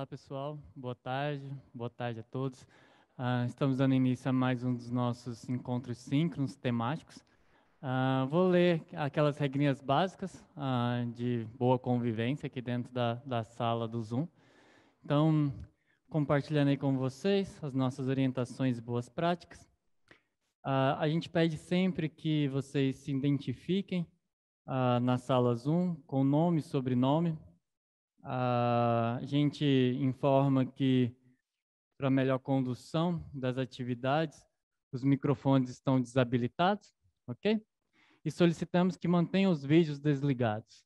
Olá, pessoal. Boa tarde. Boa tarde a todos. Estamos dando início a mais um dos nossos encontros síncronos temáticos. Vou ler aquelas regrinhas básicas de boa convivência aqui dentro da sala do Zoom. Então, compartilhando aí com vocês as nossas orientações e boas práticas. A gente pede sempre que vocês se identifiquem na sala Zoom com nome e sobrenome. A gente informa que, para melhor condução das atividades, os microfones estão desabilitados, ok? E solicitamos que mantenham os vídeos desligados.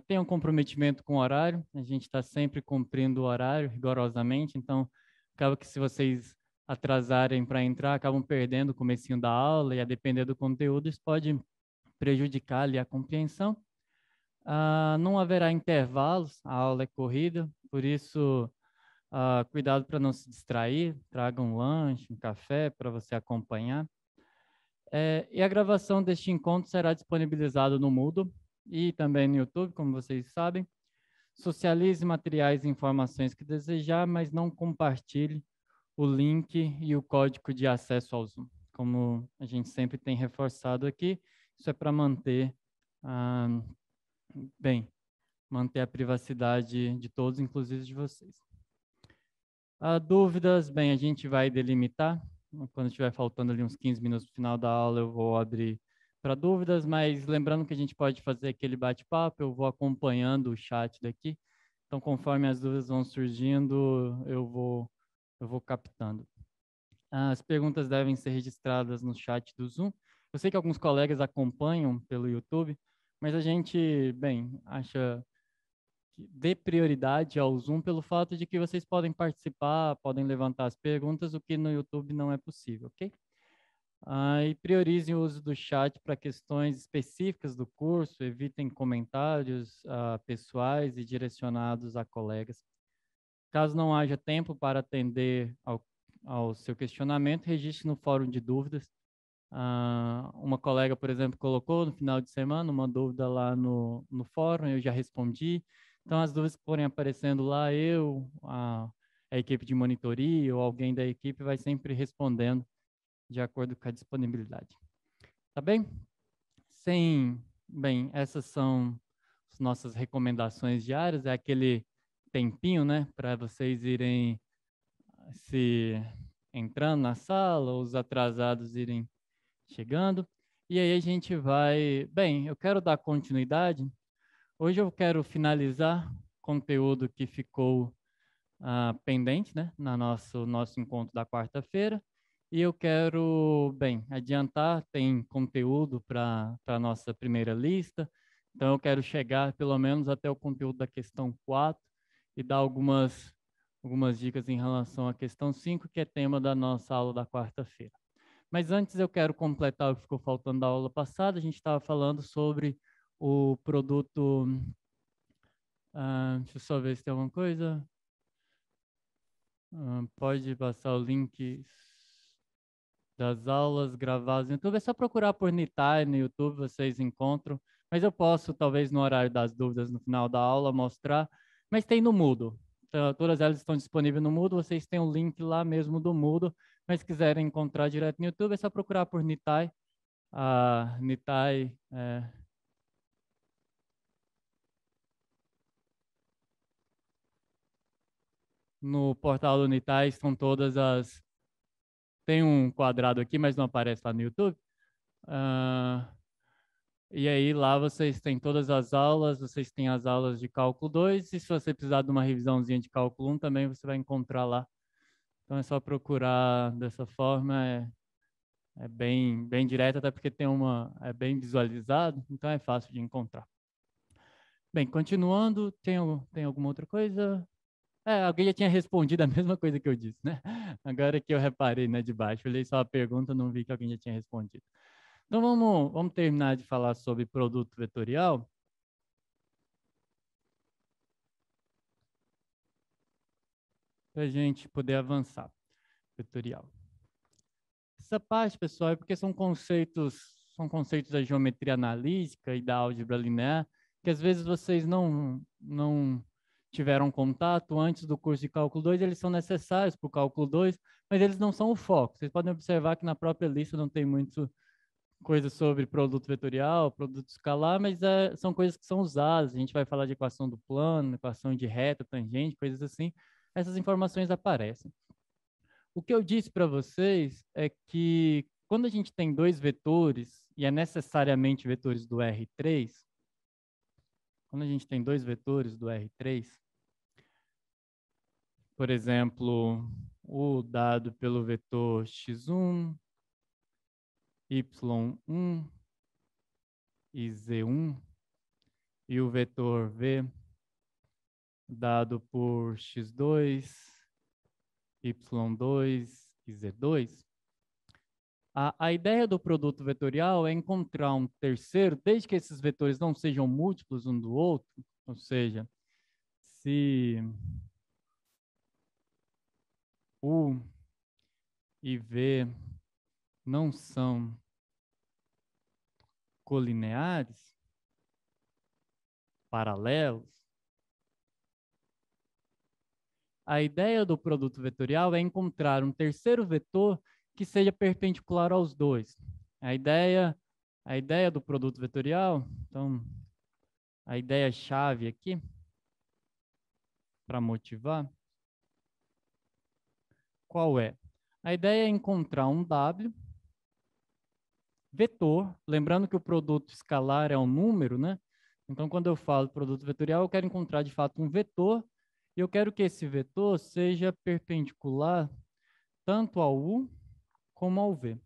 Tenham comprometimento com o horário, a gente está sempre cumprindo o horário rigorosamente, então acaba que se vocês atrasarem para entrar, acabam perdendo o comecinho da aula e a depender do conteúdo, isso pode prejudicar ali a compreensão. Não haverá intervalos, a aula é corrida, por isso, cuidado para não se distrair, traga um lanche, um café para você acompanhar. E a gravação deste encontro será disponibilizada no Moodle e também no YouTube, como vocês sabem. Socialize materiais e informações que desejar, mas não compartilhe o link e o código de acesso ao Zoom. Como a gente sempre tem reforçado aqui, isso é para manter manter a privacidade de todos, inclusive de vocês. Dúvidas, bem, a gente vai delimitar. Quando estiver faltando ali uns 15 minutos no final da aula, eu vou abrir para dúvidas, mas lembrando que a gente pode fazer aquele bate-papo, eu vou acompanhando o chat daqui. Então, conforme as dúvidas vão surgindo, eu vou captando. As perguntas devem ser registradas no chat do Zoom. Eu sei que alguns colegas acompanham pelo YouTube, mas a gente, bem, acha que dê prioridade ao Zoom pelo fato de que vocês podem participar, podem levantar as perguntas, o que no YouTube não é possível, ok? E priorizem o uso do chat para questões específicas do curso, evitem comentários pessoais e direcionados a colegas. Caso não haja tempo para atender ao seu questionamento, registre no fórum de dúvidas. Uma colega, por exemplo, colocou no final de semana uma dúvida lá no fórum, eu já respondi. Então, as dúvidas que forem aparecendo lá, a equipe de monitoria ou alguém da equipe vai sempre respondendo de acordo com a disponibilidade. Tá bem? Bem, essas são as nossas recomendações diárias, é aquele tempinho, né, para vocês irem se entrando na sala, os atrasados irem chegando. E aí a gente vai... Bem, eu quero dar continuidade. Hoje eu quero finalizar conteúdo que ficou pendente, né, no nosso encontro da quarta-feira. E eu quero, bem, adiantar, tem conteúdo para a nossa primeira lista. Então eu quero chegar pelo menos até o conteúdo da questão 4 e dar algumas dicas em relação à questão 5, que é tema da nossa aula da quarta-feira. Mas antes eu quero completar o que ficou faltando da aula passada. A gente estava falando sobre o produto... deixa eu só ver se tem alguma coisa. Pode passar o link das aulas gravadas no YouTube. É só procurar por Nitai no YouTube, vocês encontram. Mas eu posso, talvez no horário das dúvidas, no final da aula, mostrar. Mas tem no Moodle. Então, todas elas estão disponíveis no Moodle. Vocês têm o link lá mesmo do Moodle. Mas se quiserem encontrar direto no YouTube, é só procurar por Nitai. Nitai... No portal do Nitai estão todas as... Tem um quadrado aqui, mas não aparece lá no YouTube. E aí lá vocês têm todas as aulas, vocês têm as aulas de cálculo 2, e se você precisar de uma revisãozinha de cálculo 1, também você vai encontrar lá. Então é só procurar dessa forma, é bem direto, até porque é bem visualizado, então é fácil de encontrar. Bem, continuando, tem alguma outra coisa? Alguém já tinha respondido a mesma coisa que eu disse, né? Agora que eu reparei, né, de baixo, olhei só a pergunta, não vi que alguém já tinha respondido. Então vamos terminar de falar sobre produto vetorial. Para a gente poder avançar. Vetorial. Essa parte, pessoal, é porque são conceitos da geometria analítica e da álgebra linear, que às vezes vocês não tiveram contato antes do curso de cálculo 2, eles são necessários para o cálculo 2, mas eles não são o foco. Vocês podem observar que na própria lista não tem muito coisa sobre produto vetorial, produto escalar, mas são coisas que são usadas. A gente vai falar de equação do plano, equação de reta, tangente, coisas assim. Essas informações aparecem. O que eu disse para vocês é que quando a gente tem dois vetores, e é necessariamente vetores do R3, quando a gente tem dois vetores do R3, por exemplo, o dado pelo vetor x1, y1 e z1, e o vetor v dado por x2, y2 e z2, a ideia do produto vetorial é encontrar um terceiro, desde que esses vetores não sejam múltiplos um do outro, ou seja, se U e V não são colineares, paralelos, a ideia do produto vetorial é encontrar um terceiro vetor que seja perpendicular aos dois. A ideia do produto vetorial, então, a ideia-chave aqui, para motivar, qual é? A ideia é encontrar um W vetor, lembrando que o produto escalar é um número, né? Então, quando eu falo produto vetorial, eu quero encontrar de fato um vetor, e eu quero que esse vetor seja perpendicular tanto ao U como ao V.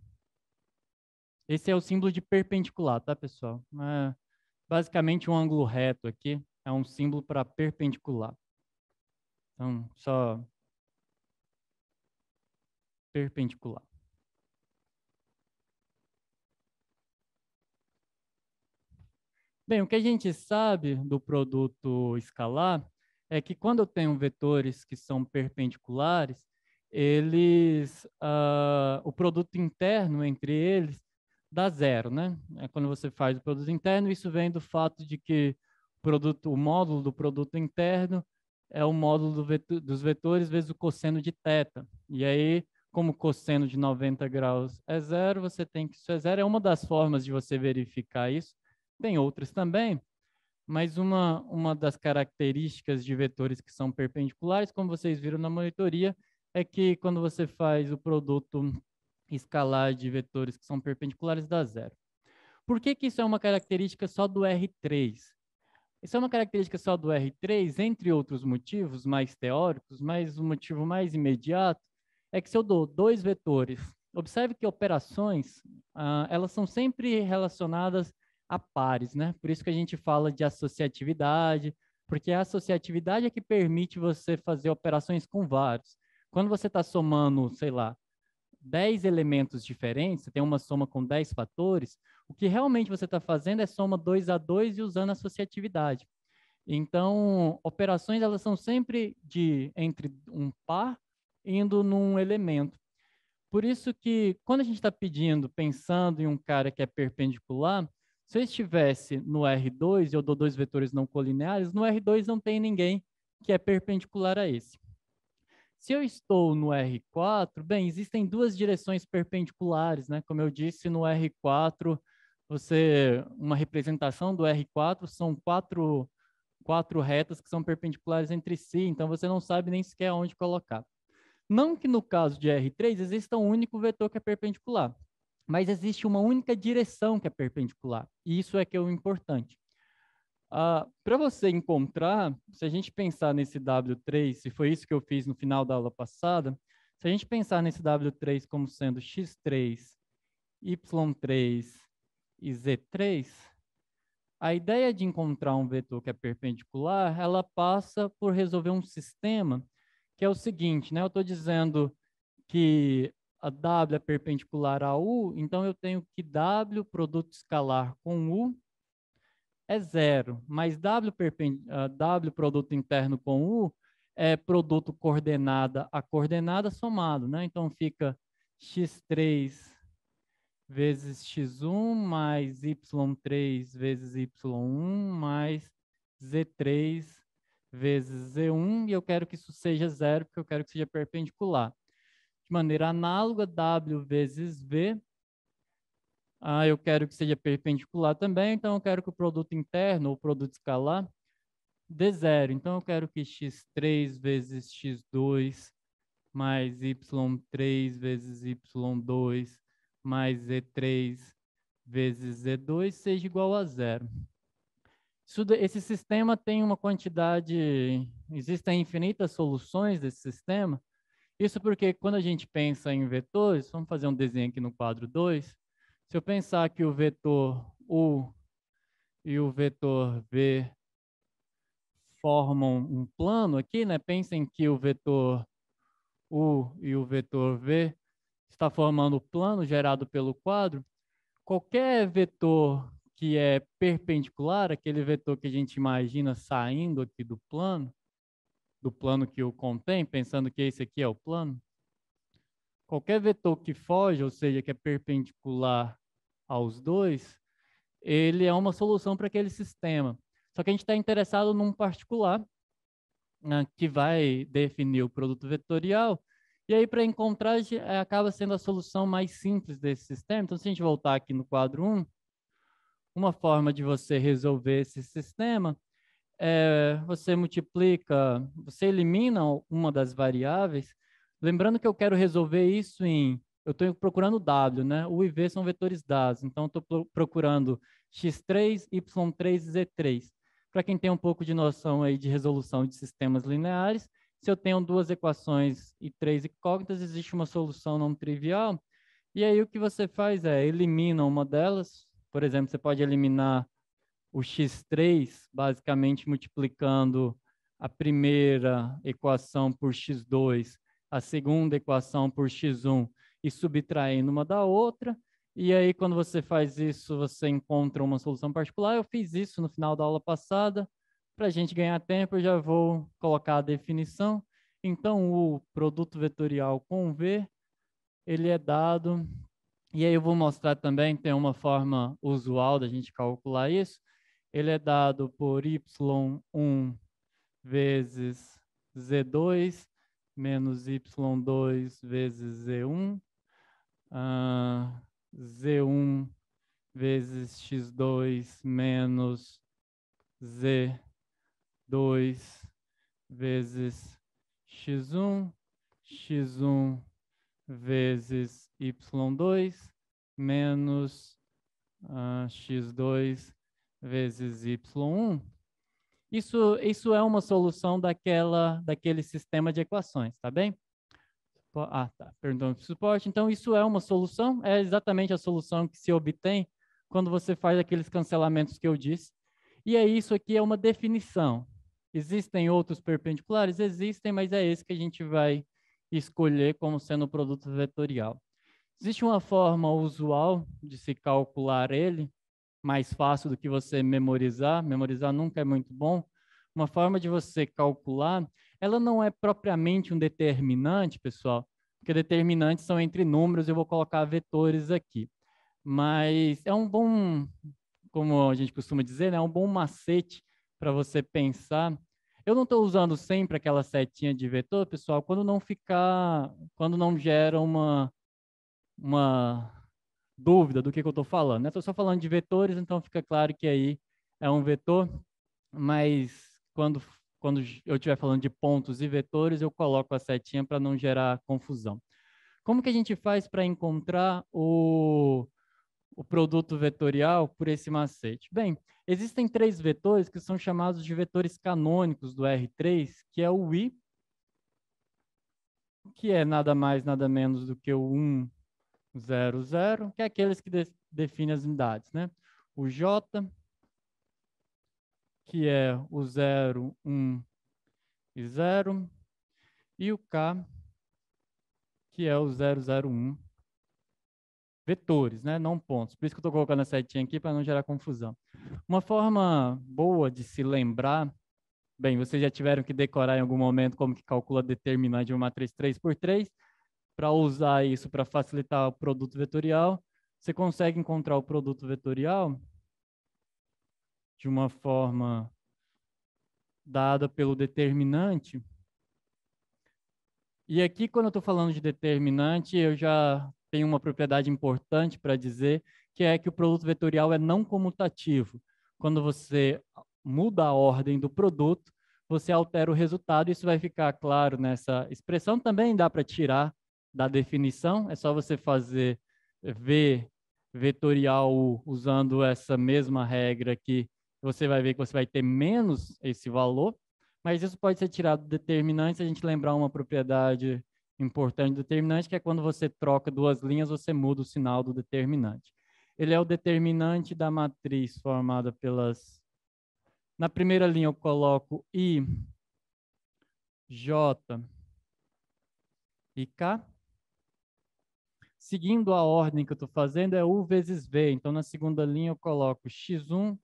Esse é o símbolo de perpendicular, tá, pessoal? Basicamente, um ângulo reto aqui é um símbolo para perpendicular. Então, só perpendicular. Bem, o que a gente sabe do produto escalar é que quando eu tenho vetores que são perpendiculares, o produto interno entre eles dá zero, né? Quando você faz o produto interno, isso vem do fato de que o módulo do produto interno é o módulo dos vetores vezes o cosseno de θ. E aí, como o cosseno de 90 graus é zero, você tem que isso é zero. É uma das formas de você verificar isso. Tem outras também, mas uma das características de vetores que são perpendiculares, como vocês viram na monitoria, é que quando você faz o produto escalar de vetores que são perpendiculares, dá zero. Por que que isso é uma característica só do R3? Isso é uma característica só do R3, entre outros motivos mais teóricos, mas o motivo mais imediato é que se eu dou dois vetores, observe que operações, elas são sempre relacionadas a pares, né? Por isso que a gente fala de associatividade, porque a associatividade é que permite você fazer operações com vários. Quando você está somando, sei lá, 10 elementos diferentes, você tem uma soma com 10 fatores, o que realmente você está fazendo é soma 2 a 2 e usando associatividade. Então, operações elas são sempre entre um par indo num elemento. Por isso que, quando a gente está pensando em um cara que é perpendicular, se eu estivesse no R2 e eu dou dois vetores não colineares, no R2 não tem ninguém que é perpendicular a esse. Se eu estou no R4, bem, existem duas direções perpendiculares, né? Como eu disse, no R4, uma representação do R4 são quatro retas que são perpendiculares entre si, então você não sabe nem sequer onde colocar. Não que no caso de R3 exista um único vetor que é perpendicular, mas existe uma única direção que é perpendicular, e isso é que é o importante. Para você encontrar, se a gente pensar nesse W3, se foi isso que eu fiz no final da aula passada, se a gente pensar nesse W3 como sendo x3, y3 e z3, a ideia de encontrar um vetor que é perpendicular, ela passa por resolver um sistema que é o seguinte, né? Eu estou dizendo que a W é perpendicular a U, então eu tenho que W, produto escalar com U, é zero, mas W produto interno com U é produto coordenada a coordenada somado, né? Então fica x3 vezes x1 mais y3 vezes y1 mais z3 vezes Z1, e eu quero que isso seja zero, porque eu quero que seja perpendicular. De maneira análoga, W vezes V, eu quero que seja perpendicular também, então eu quero que o produto interno, ou o produto escalar, dê zero. Então eu quero que x3 vezes x2 mais y3 vezes y2 mais z3 vezes z2 seja igual a zero. Esse sistema tem uma quantidade, existem infinitas soluções desse sistema. Isso porque quando a gente pensa em vetores, vamos fazer um desenho aqui no quadro 2. Se eu pensar que o vetor U e o vetor V formam um plano aqui, né? Pensem que o vetor U e o vetor V está formando o plano gerado pelo quadro. Qualquer vetor que é perpendicular, aquele vetor que a gente imagina saindo aqui do plano que o contém, pensando que esse aqui é o plano, qualquer vetor que foge, ou seja, que é perpendicular aos dois, ele é uma solução para aquele sistema. Só que a gente está interessado num particular, né, que vai definir o produto vetorial, e aí para encontrar acaba sendo a solução mais simples desse sistema. Então, se a gente voltar aqui no quadro 1, uma forma de você resolver esse sistema você multiplica, você elimina uma das variáveis, lembrando que eu quero resolver isso eu estou procurando W, né? U e V são vetores dados, então estou procurando x3, y3 e z3. Para quem tem um pouco de noção aí de resolução de sistemas lineares, se eu tenho duas equações e três incógnitas, existe uma solução não trivial, e aí o que você faz elimina uma delas, por exemplo, você pode eliminar o x3, basicamente multiplicando a primeira equação por x2, a segunda equação por x1 e subtraindo uma da outra. E aí, quando você faz isso, você encontra uma solução particular. Eu fiz isso no final da aula passada. Para a gente ganhar tempo, eu já vou colocar a definição. Então, o produto vetorial com V, ele é dado. E aí eu vou mostrar também, tem uma forma usual da gente calcular isso. Ele é dado por y1 vezes z2 menos y2 vezes z1, z1 vezes x2 menos z2 vezes x1, x1 vezes y2 menos x2 vezes y1. Isso é uma solução daquele sistema de equações, tá bem? Tá. Perguntando para o suporte. Então, isso é uma solução, é exatamente a solução que se obtém quando você faz aqueles cancelamentos que eu disse. E aí, isso aqui é uma definição. Existem outros perpendiculares? Existem, mas é esse que a gente vai escolher como sendo o produto vetorial. Existe uma forma usual de se calcular ele, mais fácil do que você memorizar. Memorizar nunca é muito bom. Uma forma de você calcular, ela não é propriamente um determinante, pessoal, porque determinantes são entre números, eu vou colocar vetores aqui. Mas é um bom, como a gente costuma dizer, né, é um bom macete para você pensar. Eu não estou usando sempre aquela setinha de vetor, pessoal, quando não gera uma dúvida do que eu estou falando. Estou só falando de vetores, então fica claro que aí é um vetor, mas quando eu estiver falando de pontos e vetores, eu coloco a setinha para não gerar confusão. Como que a gente faz para encontrar o produto vetorial por esse macete? Bem, existem três vetores que são chamados de vetores canônicos do R3, que é o I, que é nada mais, nada menos do que o 1, 0, 0, que é aqueles que definem as unidades, né? O J, que é o 0, 1 e 0, e o K, que é o 0, 0, 1. Vetores, né? Não pontos. Por isso que eu estou colocando a setinha aqui para não gerar confusão. Uma forma boa de se lembrar, bem, vocês já tiveram que decorar em algum momento como que calcula determinante de uma matriz 3x3, para usar isso para facilitar o produto vetorial. Você consegue encontrar o produto vetorial de uma forma dada pelo determinante. E aqui, quando eu estou falando de determinante, eu já tenho uma propriedade importante para dizer, que é que o produto vetorial é não comutativo. Quando você muda a ordem do produto, você altera o resultado. Isso vai ficar claro nessa expressão. Também dá para tirar da definição. É só você fazer V vetorial usando essa mesma regra aqui. Você vai ver que você vai ter menos esse valor. Mas isso pode ser tirado do determinante se a gente lembrar uma propriedade importante do determinante, que é quando você troca duas linhas, você muda o sinal do determinante. Ele é o determinante da matriz formada pelas... Na primeira linha eu coloco I, J e K. Seguindo a ordem que eu estou fazendo, é U vezes V. Então, na segunda linha eu coloco X1,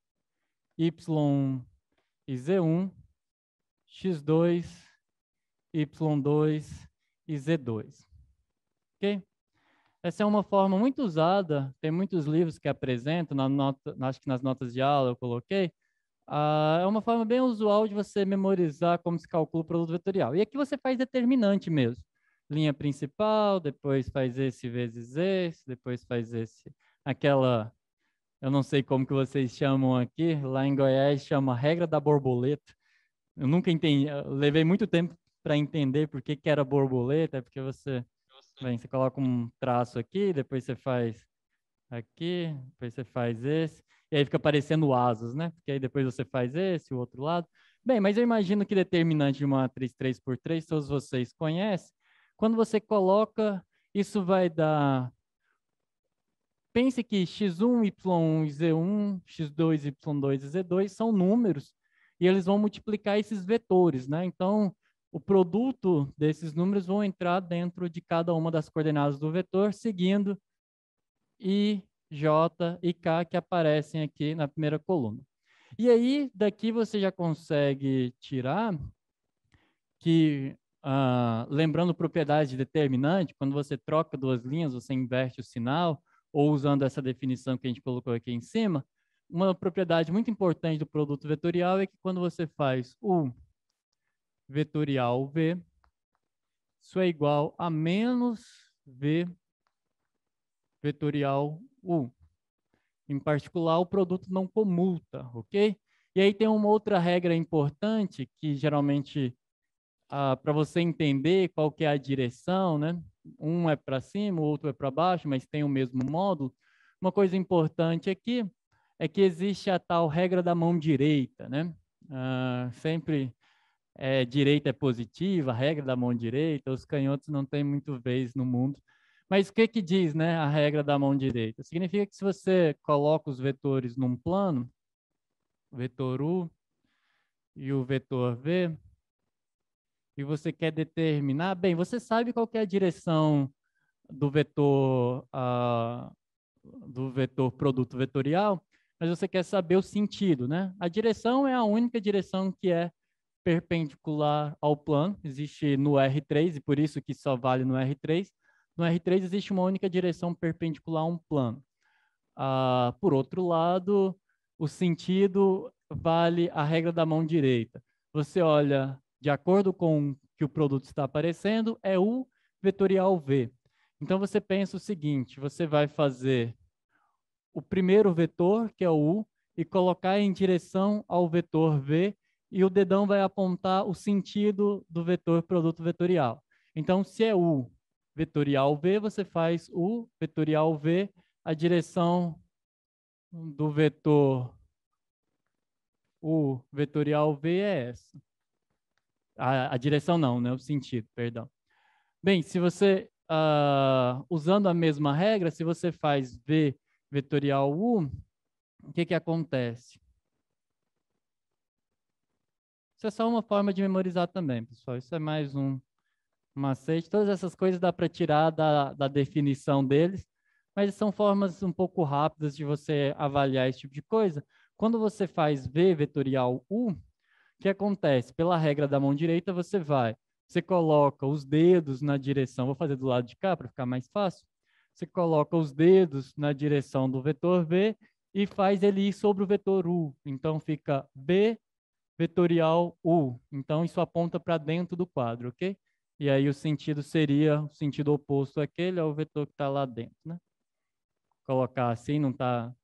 Y e Z1, X2, Y2 e Z2. Ok? Essa é uma forma muito usada, tem muitos livros que apresentam, acho que nas notas de aula eu coloquei. É uma forma bem usual de você memorizar como se calcula o produto vetorial. E aqui você faz determinante mesmo. Linha principal, depois faz esse vezes esse, depois faz esse. Aquela, eu não sei como que vocês chamam aqui, lá em Goiás chama regra da borboleta. Eu nunca entendi, eu levei muito tempo para entender por que era borboleta, é porque você coloca um traço aqui, depois você faz aqui, depois você faz esse, e aí fica parecendo asas, né? Porque aí depois você faz esse, o outro lado. Bem, mas eu imagino que determinante de uma matriz 3x3, todos vocês conhecem. Quando você coloca, isso vai dar... Pense que x1, y1 e z1, x2, y2 e z2 são números, e eles vão multiplicar esses vetores, né? Então, o produto desses números vão entrar dentro de cada uma das coordenadas do vetor, seguindo I, J e K que aparecem aqui na primeira coluna. E aí, daqui você já consegue tirar que, lembrando propriedade de determinante, quando você troca duas linhas, você inverte o sinal, ou usando essa definição que a gente colocou aqui em cima, uma propriedade muito importante do produto vetorial é que quando você faz o vetorial V, isso é igual a menos V vetorial U. Em particular, o produto não comuta, ok? E aí tem uma outra regra importante que geralmente, para você entender qual que é a direção, né? Um é para cima, o outro é para baixo, mas tem o mesmo módulo. Uma coisa importante aqui é que existe a tal regra da mão direita, né? Sempre direita é positiva, a regra da mão direita, os canhotos não têm muito vez no mundo. Mas o que que diz, né, a regra da mão direita? Significa que se você coloca os vetores num plano, o vetor U e o vetor V, e você quer determinar, bem, você sabe qual que é a direção do vetor produto vetorial, mas você quer saber o sentido, né? A direção é a única direção que é perpendicular ao plano, existe no R3, e por isso que só vale no R3. No R3 existe uma única direção perpendicular a um plano. Por outro lado, o sentido vale a regra da mão direita. Você olha, de acordo com o que o produto está aparecendo, é U vetorial V. Então, você pensa o seguinte, você vai fazer o primeiro vetor, que é o U, e colocar em direção ao vetor V, e o dedão vai apontar o sentido do vetor produto vetorial. Então, se é U vetorial V, você faz U vetorial V, a direção do vetor U vetorial V é essa. A direção não, né? O sentido, perdão. Bem, se você, usando a mesma regra, se você faz V vetorial U, o que que acontece? Isso é só uma forma de memorizar também, pessoal. Isso é mais um macete. Todas essas coisas dá para tirar da definição deles, mas são formas um pouco rápidas de você avaliar esse tipo de coisa. Quando você faz V vetorial U, o que acontece? Pela regra da mão direita, você coloca os dedos na direção, vou fazer do lado de cá para ficar mais fácil. Você coloca os dedos na direção do vetor V e faz ele ir sobre o vetor U. Então fica B vetorial U. Então, isso aponta para dentro do quadro, ok? E aí o sentido seria o sentido oposto àquele, é o vetor que está lá dentro, né? Colocar assim, não tá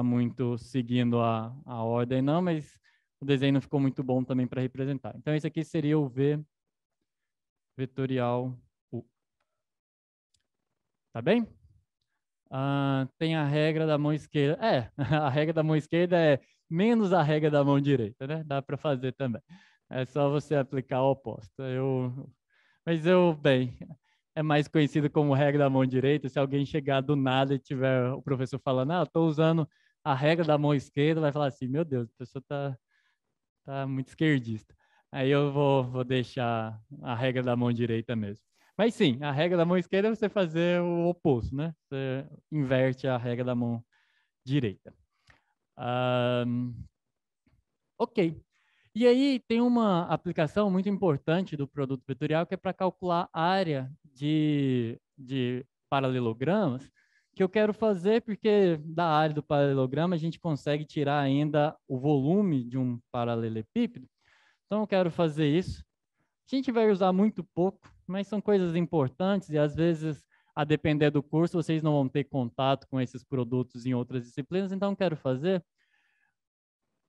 muito seguindo a ordem não, mas o desenho não ficou muito bom também para representar. Então, esse aqui seria o V vetorial U. Tá bem? Tem a regra da mão esquerda. A regra da mão esquerda é menos a regra da mão direita, né? Dá para fazer também. É só você aplicar o oposto. Bem, é mais conhecido como regra da mão direita. Se alguém chegar do nada e tiver o professor falando, eu estou usando a regra da mão esquerda, vai falar assim, meu Deus, a pessoa tá muito esquerdista. Aí eu vou deixar a regra da mão direita mesmo. Mas sim, a regra da mão esquerda é você fazer o oposto, né? Você inverte a regra da mão direita. Ok. E aí tem uma aplicação muito importante do produto vetorial que é para calcular a área de paralelogramas, que eu quero fazer porque da área do paralelograma a gente consegue tirar ainda o volume de um paralelepípedo. Então eu quero fazer isso. A gente vai usar muito pouco, mas são coisas importantes e às vezes, a depender do curso, vocês não vão ter contato com esses produtos em outras disciplinas, então eu quero fazer.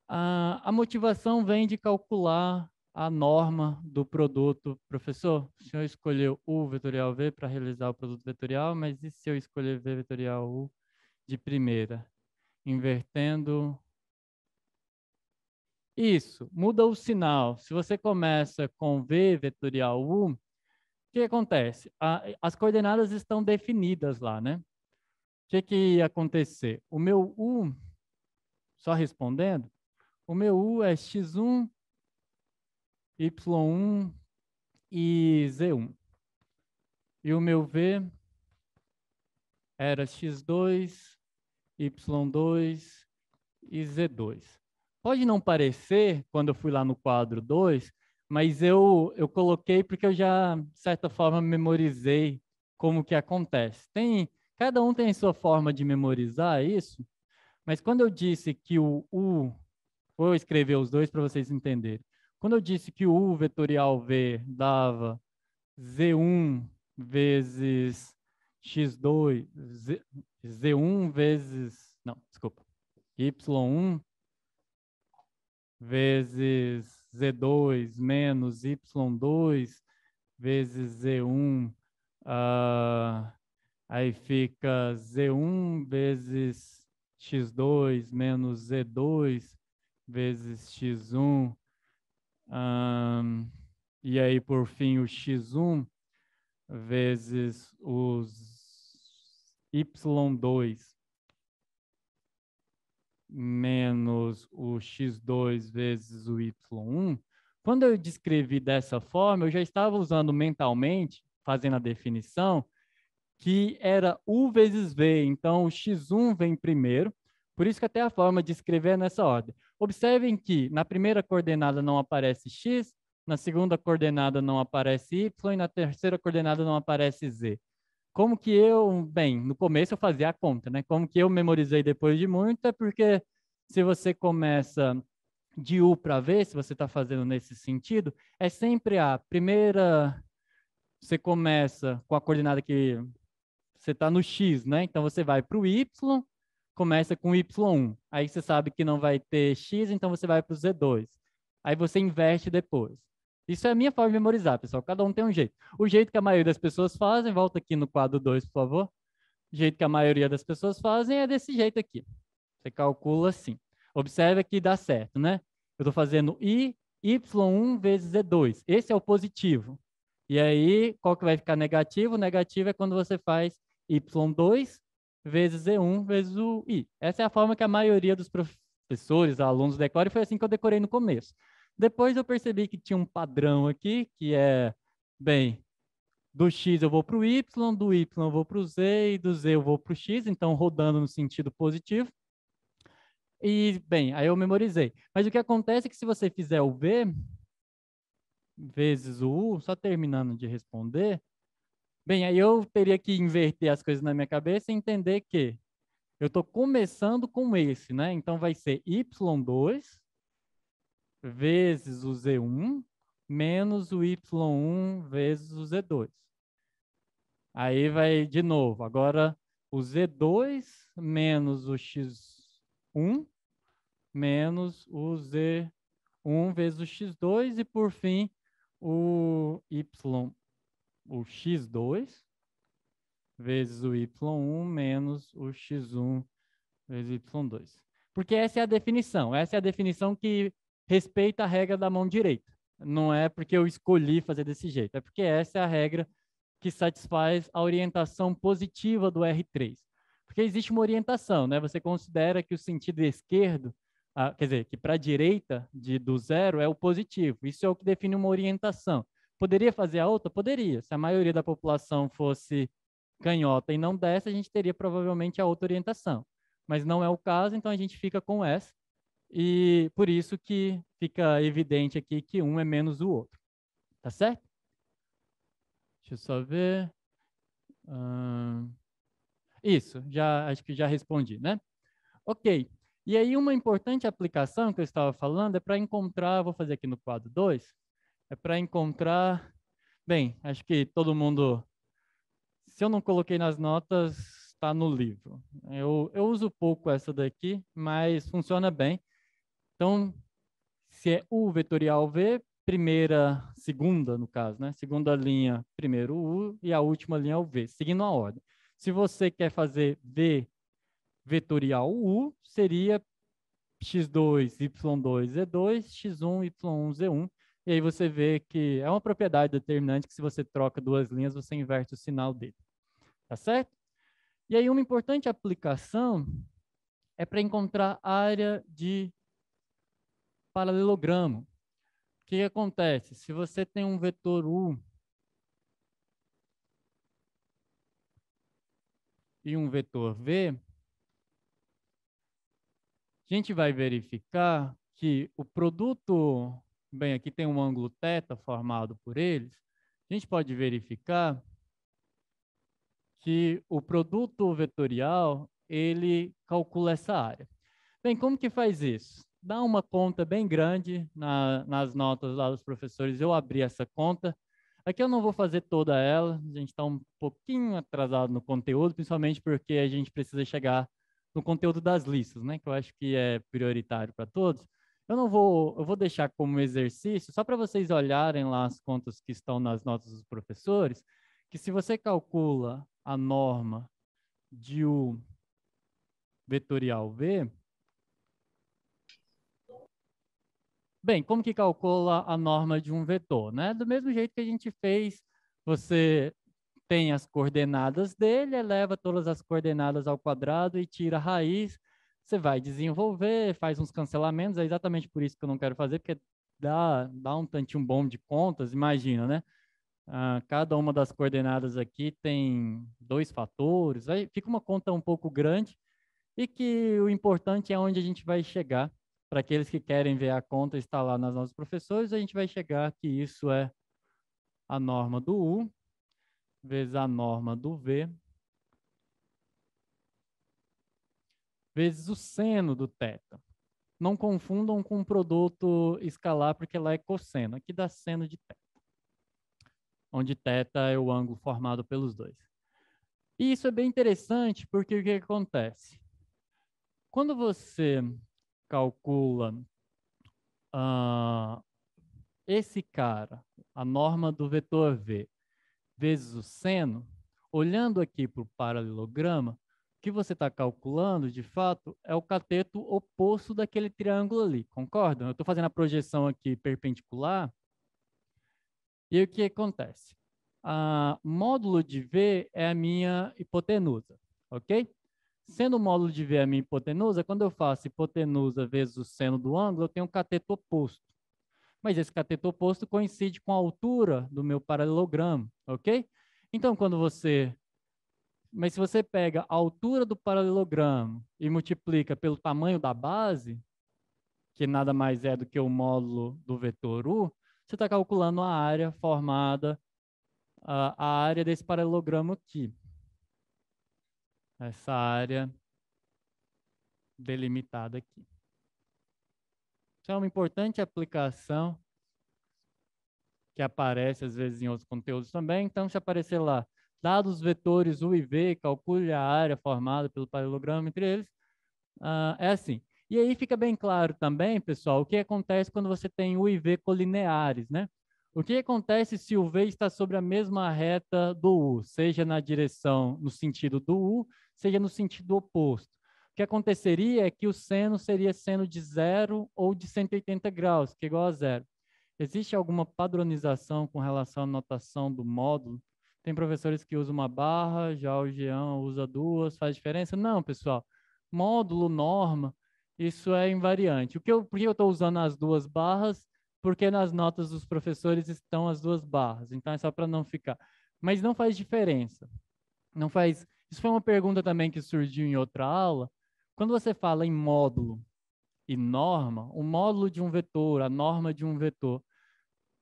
A motivação vem de calcular a norma do produto. Professor, o senhor escolheu U vetorial V para realizar o produto vetorial, mas e se eu escolher V vetorial U de primeira? Invertendo. Isso, muda o sinal. Se você começa com V vetorial U, o que acontece? As coordenadas estão definidas lá, né? O que ia acontecer? O meu U, só respondendo, o meu U é x1, y1 e z1. E o meu V era x2, y2 e z2. Pode não parecer, quando eu fui lá no quadro 2, mas eu coloquei porque eu já, de certa forma, memorizei como que acontece. Cada um tem a sua forma de memorizar isso, mas quando eu disse que o U, vou escrever os dois para vocês entenderem. Quando eu disse que o U vetorial V dava Z1 vezes X2, Z1 vezes, não, desculpa, Y1 vezes Z2 menos Y2 vezes Z1, aí fica Z1 vezes X2 menos Z2 vezes X1, e aí por fim o X1 vezes os Y2 menos o x2 vezes o y1, quando eu descrevi dessa forma, eu já estava usando mentalmente, fazendo a definição, que era u vezes v. Então, o x1 vem primeiro, por isso que até a forma de escrever é nessa ordem. Observem que na primeira coordenada não aparece x, na segunda coordenada não aparece y e na terceira coordenada não aparece z. Como que bem, no começo eu fazia a conta, né? Como que eu memorizei depois de muito, é porque se você começa de U para V, se você está fazendo nesse sentido, é sempre a primeira, você começa com a coordenada que você está no X, né? Então você vai para o Y, começa com Y1. Aí você sabe que não vai ter X, então você vai para o Z2. Aí você inverte depois. Isso é a minha forma de memorizar, pessoal. Cada um tem um jeito. O jeito que a maioria das pessoas fazem, volta aqui no quadro 2, por favor. O jeito que a maioria das pessoas fazem é desse jeito aqui. Você calcula assim. Observe que dá certo, né? Eu estou fazendo y1 vezes z2. Esse é o positivo. E aí, qual que vai ficar negativo? O negativo é quando você faz y2 vezes z1 vezes o i. Essa é a forma que a maioria dos professores, alunos decoram, e foi assim que eu decorei no começo. Depois eu percebi que tinha um padrão aqui, que é, bem, do x eu vou para o y, do y eu vou para o z, e do z eu vou para o x, então rodando no sentido positivo. E, bem, aí eu memorizei. Mas o que acontece é que se você fizer o v vezes o u, só terminando de responder, bem, aí eu teria que inverter as coisas na minha cabeça e entender que eu estou começando com esse, né? Então vai ser y2 vezes o Z1 menos o Y1 vezes o Z2. Aí vai de novo. Agora o Z2 menos o X1 menos o Z1 vezes o X2 e por fim o o X2 vezes o Y1 menos o X1 vezes Y2. Porque essa é a definição que respeita a regra da mão direita. Não é porque eu escolhi fazer desse jeito, é porque essa é a regra que satisfaz a orientação positiva do R3. Porque existe uma orientação, né? Você considera que o sentido esquerdo, quer dizer, que para a direita do zero é o positivo. Isso é o que define uma orientação. Poderia fazer a outra? Poderia. Se a maioria da população fosse canhota e não dessa, a gente teria provavelmente a outra orientação. Mas não é o caso, então a gente fica com essa. E por isso que fica evidente aqui que um é menos o outro. Tá certo? Deixa eu só ver. Isso, acho que já respondi, né? Ok. E aí uma importante aplicação que eu estava falando é para encontrar, vou fazer aqui no quadro 2, é para encontrar, bem, acho que todo mundo, se eu não coloquei nas notas, está no livro. Eu uso pouco essa daqui, mas funciona bem. Então, se é U vetorial V, segunda no caso, né? Segunda linha, primeiro U e a última linha é o V, seguindo a ordem. Se você quer fazer V vetorial U, seria x2, y2, z2, x1, y1, z1. E aí você vê que é uma propriedade determinante que se você troca duas linhas, você inverte o sinal dele. Tá certo? E aí uma importante aplicação é para encontrar área de paralelogramo. O que acontece? Se você tem um vetor U e um vetor V, a gente vai verificar que o produto, bem, aqui tem um ângulo θ formado por eles, a gente pode verificar que o produto vetorial, ele calcula essa área. Bem, como que faz isso? Dá uma conta bem grande nas notas lá dos professores, eu abri essa conta. Aqui eu não vou fazer toda ela, a gente está um pouquinho atrasado no conteúdo, principalmente porque a gente precisa chegar no conteúdo das listas, né, que eu acho que é prioritário para todos. Eu vou deixar como exercício, só para vocês olharem lá as contas que estão nas notas dos professores, que se você calcula a norma de U vetorial V, bem, como que calcula a norma de um vetor, né? Do mesmo jeito que a gente fez, você tem as coordenadas dele, eleva todas as coordenadas ao quadrado e tira a raiz. Você vai desenvolver, faz uns cancelamentos, é exatamente por isso que eu não quero fazer, porque dá um tantinho bom de contas, imagina, né? Cada uma das coordenadas aqui tem 2 fatores, aí fica uma conta um pouco grande e que o importante é onde a gente vai chegar. Para aqueles que querem ver a conta, está lá nas nossos professores, a gente vai chegar que isso é a norma do U vezes a norma do V vezes o seno do θ. Não confundam com o produto escalar, porque lá é cosseno. Aqui dá seno de θ, onde θ é o ângulo formado pelos dois. E isso é bem interessante, porque o que acontece? Quando você calcula esse cara, a norma do vetor V, vezes o seno, olhando aqui para o paralelograma, o que você está calculando, de fato, é o cateto oposto daquele triângulo ali, concordam? Eu estou fazendo a projeção aqui perpendicular, e o que acontece? Módulo de V é a minha hipotenusa, ok? Sendo o módulo de V a minha hipotenusa, quando eu faço hipotenusa vezes o seno do ângulo, eu tenho um cateto oposto. Mas esse cateto oposto coincide com a altura do meu paralelogramo, ok? Então, mas se você pega a altura do paralelogramo e multiplica pelo tamanho da base, que nada mais é do que o módulo do vetor U, você está calculando a área formada, a área desse paralelogramo aqui. Essa área delimitada aqui. Isso é uma importante aplicação que aparece às vezes em outros conteúdos também. Então, se aparecer lá, dados vetores U e V, calcule a área formada pelo paralelogramo entre eles, é assim. E aí fica bem claro também, pessoal, o que acontece quando você tem U e V colineares, né? O que acontece se o V está sobre a mesma reta do U, seja na direção, no sentido do U, seja no sentido oposto? O que aconteceria é que o seno seria seno de 0 ou de 180 graus, que é igual a zero. Existe alguma padronização com relação à notação do módulo? Tem professores que usam uma barra, já o Jean usa duas, faz diferença? Não, pessoal. Módulo, norma, isso é invariante. Por que eu estou usando as duas barras? Porque nas notas dos professores estão as duas barras. Então é só para não ficar. Mas não faz diferença. Não faz. Isso foi uma pergunta também que surgiu em outra aula. Quando você fala em módulo e norma, o módulo de um vetor, a norma de um vetor,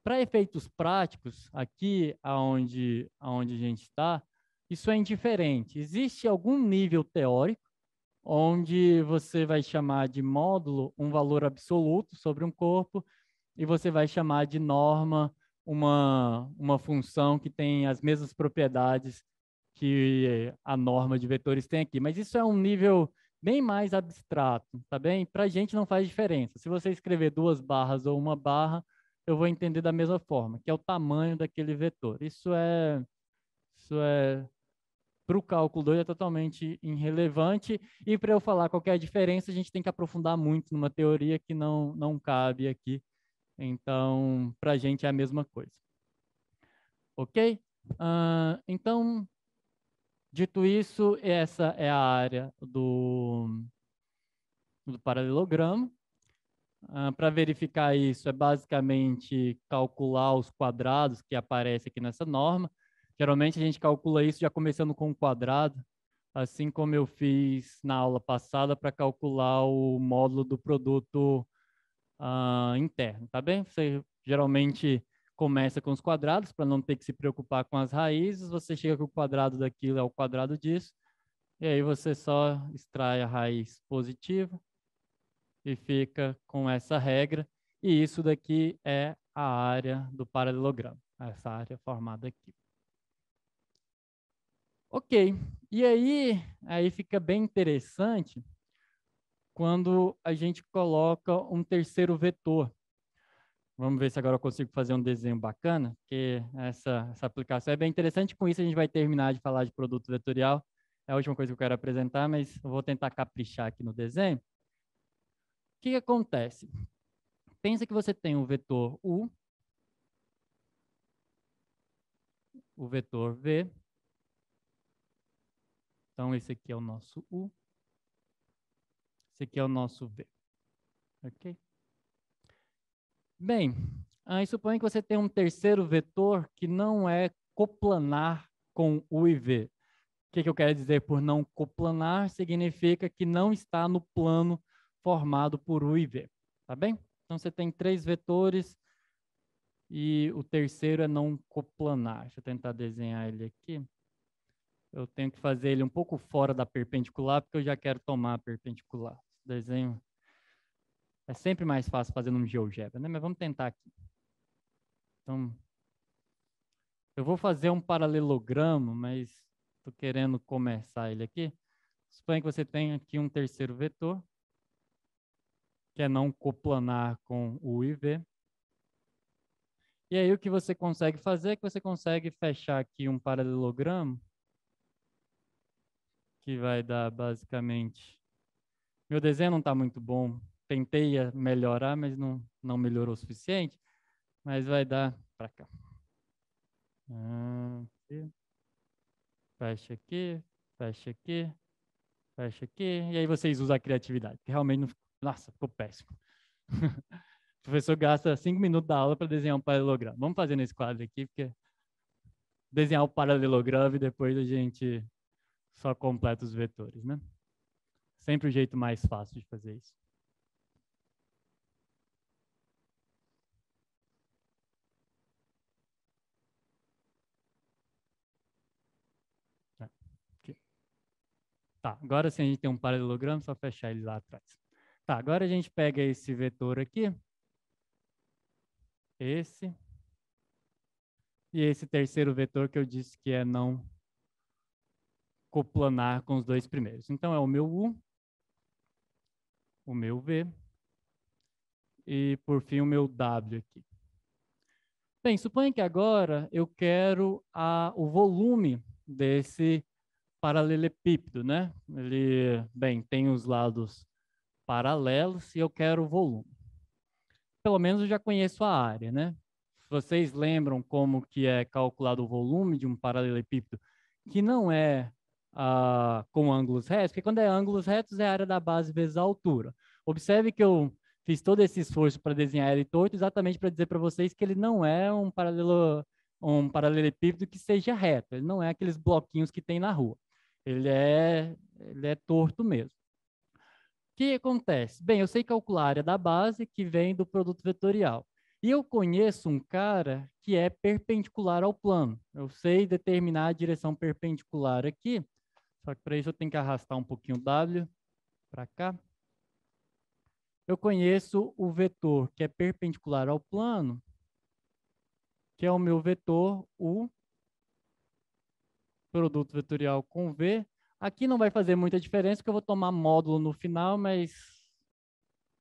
para efeitos práticos, aqui aonde a gente está, isso é indiferente. Existe algum nível teórico onde você vai chamar de módulo um valor absoluto sobre um corpo e você vai chamar de norma uma função que tem as mesmas propriedades que a norma de vetores tem aqui. Mas isso é um nível bem mais abstrato, tá bem? Para a gente não faz diferença. Se você escrever duas barras ou uma barra, eu vou entender da mesma forma, que é o tamanho daquele vetor. Isso é para o cálculo 2 é totalmente irrelevante, e para eu falar qual é a diferença, a gente tem que aprofundar muito numa teoria que não cabe aqui. Então, para a gente é a mesma coisa. Ok? Então, dito isso, essa é a área do paralelogramo. Para verificar isso, é basicamente calcular os quadrados que aparecem aqui nessa norma. Geralmente a gente calcula isso já começando com um quadrado, assim como eu fiz na aula passada para calcular o módulo do produto interno, tá bem? Você geralmente começa com os quadrados para não ter que se preocupar com as raízes, você chega com o quadrado daquilo é o quadrado disso, e aí você só extrai a raiz positiva e fica com essa regra, e isso daqui é a área do paralelogramo, essa área formada aqui. Ok, e aí fica bem interessante quando a gente coloca um terceiro vetor. Vamos ver se agora eu consigo fazer um desenho bacana, porque essa aplicação é bem interessante. Com isso a gente vai terminar de falar de produto vetorial. É a última coisa que eu quero apresentar, mas eu vou tentar caprichar aqui no desenho. O que acontece? Pensa que você tem o vetor U, o vetor V. Então, esse aqui é o nosso U. Esse aqui é o nosso V. Ok? Bem, aí suponha que você tem um terceiro vetor que não é coplanar com U e V. O que eu quero dizer por não coplanar? Significa que não está no plano formado por U e V. Tá bem? Então, você tem três vetores e o terceiro é não coplanar. Deixa eu tentar desenhar ele aqui. Eu tenho que fazer ele um pouco fora da perpendicular, porque eu já quero tomar a perpendicular. Desenho é sempre mais fácil fazer num GeoGebra, né? Mas vamos tentar aqui. Então, eu vou fazer um paralelogramo, mas estou querendo começar ele aqui. Suponha que você tem aqui um terceiro vetor, que é não coplanar com U e V. E aí o que você consegue fazer é que você consegue fechar aqui um paralelogramo, que vai dar basicamente... Meu desenho não está muito bom. Tentei melhorar, mas não melhorou o suficiente. Mas vai dar para cá. Aqui. Fecha aqui, fecha aqui, fecha aqui. E aí vocês usam a criatividade, que realmente não ficou... Nossa, ficou péssimo. O professor gasta 5 minutos da aula para desenhar um paralelogramo. Vamos fazer nesse quadro aqui, porque desenhar o paralelogramo e depois a gente só completa os vetores, né? Sempre o jeito mais fácil de fazer isso. Aqui. Tá, agora sim a gente tem um paralelogramo, só fechar ele lá atrás. Tá, agora a gente pega esse vetor aqui, esse, e esse terceiro vetor que eu disse que é não coplanar com os dois primeiros. Então, é o meu U, o meu V, e, por fim, o meu W aqui. Bem, suponha que agora eu quero o volume desse paralelepípedo, né? Ele, bem, tem os lados paralelos e eu quero o volume. Pelo menos eu já conheço a área, né? Vocês lembram como que é calculado o volume de um paralelepípedo que não é com ângulos retos? Porque quando é ângulos retos é a área da base vezes a altura. Observe que eu fiz todo esse esforço para desenhar ele torto exatamente para dizer para vocês que ele não é um paralelepípedo que seja reto. Ele não é aqueles bloquinhos que tem na rua. Ele é torto mesmo. O que acontece? Bem, eu sei calcular a área da base que vem do produto vetorial. E eu conheço um cara que é perpendicular ao plano. Eu sei determinar a direção perpendicular aqui, só que para isso eu tenho que arrastar um pouquinho o W para cá. Eu conheço o vetor que é perpendicular ao plano, que é o meu vetor, o produto vetorial com V. Aqui não vai fazer muita diferença, porque eu vou tomar módulo no final, mas